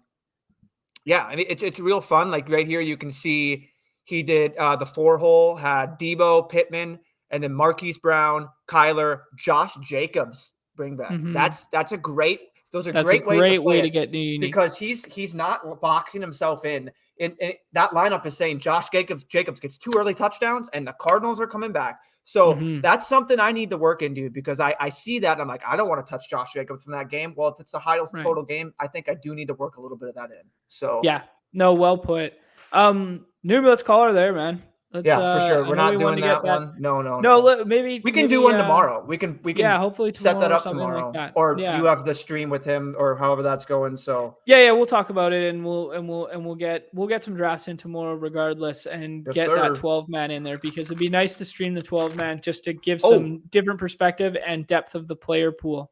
yeah, I mean, it's real fun. Like right here, you can see he did the 4 hole, had Debo, Pittman, and then Marquise Brown, Kyler, Josh Jacobs bring back. That's a great. Those are great ways to get new unique, because he's not boxing himself in. And that lineup is saying Josh Jacobs gets 2 early touchdowns, and the Cardinals are coming back. So that's something I need to work into, because I see that and I'm like, I don't want to touch Josh Jacobs from that game. Well, if it's a high total game, I think I do need to work a little bit of that in. So yeah, no, well put. Let's call her there, man. For sure. We're not doing that one. No. Maybe we can do one tomorrow. We can hopefully set that up or tomorrow. like that. Or you have the stream with him, or however that's going. So yeah, we'll talk about it, and we'll get some drafts in tomorrow regardless, and get that 12-man in there, because it'd be nice to stream the 12-man just to give some different perspective and depth of the player pool.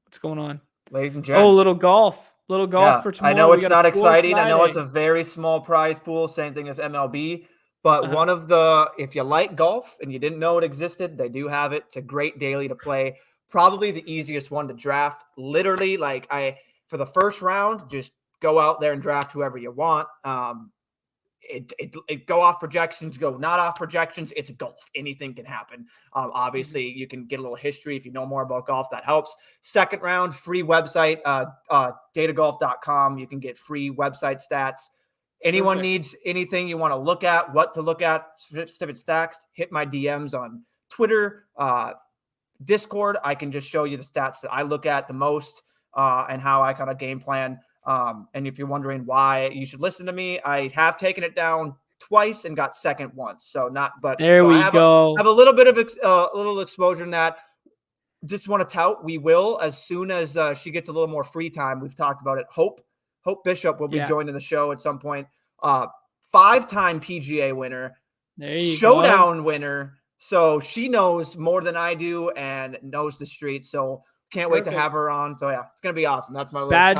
What's going on, ladies and gents? Oh, little golf for tomorrow. I know it's not exciting. I know it's a very small prize pool, same thing as MLB. But one of if you like golf and you didn't know it existed, they do have it. It's a great daily to play. Probably the easiest one to draft. Literally, for the first round, just go out there and draft whoever you want. It go off projections, go not off projections. It's golf. Anything can happen. Obviously, you can get a little history if you know more about golf. That helps. Second round, free website, datagolf.com. You can get free website stats. Anyone needs anything you want to look at, what to look at, specific stacks, hit my DMs on Twitter, Discord. I can just show you the stats that I look at the most and how I kind of game plan. And if you're wondering why you should listen to me, I have taken it down twice and got second once. So I have a little bit of little exposure in that. Just want to tout, we will, as soon as she gets a little more free time. We've talked about it. Hope Bishop will be joining the show at some point. 5-time PGA winner, showdown winner. So she knows more than I do and knows the street. So can't wait to have her on. So yeah, it's gonna be awesome. That's my badge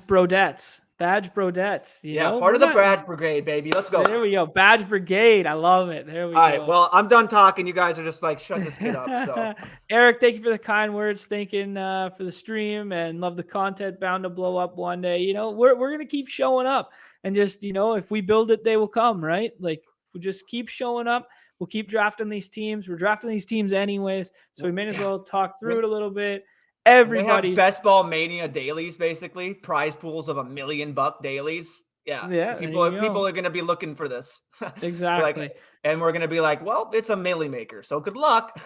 brodettes. Part of the badge brigade, baby. Let's go. There we go. Badge brigade. I love it. There we go. All right. Well, I'm done talking. You guys are just like, shut this kid up. So Eric, thank you for the kind words. Thanking for the stream, and love the content. Bound to blow up one day. We're gonna keep showing up, and just if we build it, they will come. Right? Like, we just keep showing up. We'll keep drafting these teams. We're drafting these teams anyways, so we may as well talk through it a little bit. Everybody's best ball mania dailies, basically prize pools of $1 million dailies. Yeah. People are going to be looking for this. Exactly. And we're going to be like, well, it's a milli maker. So good luck.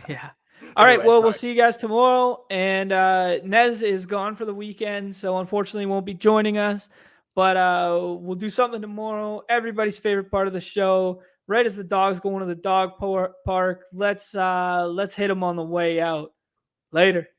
Yeah. All right. Well, we'll see you guys tomorrow. And Nez is gone for the weekend, so unfortunately won't be joining us. But we'll do something tomorrow. Everybody's favorite part of the show, right as the dog's going to the dog park. Let's hit them on the way out. Later.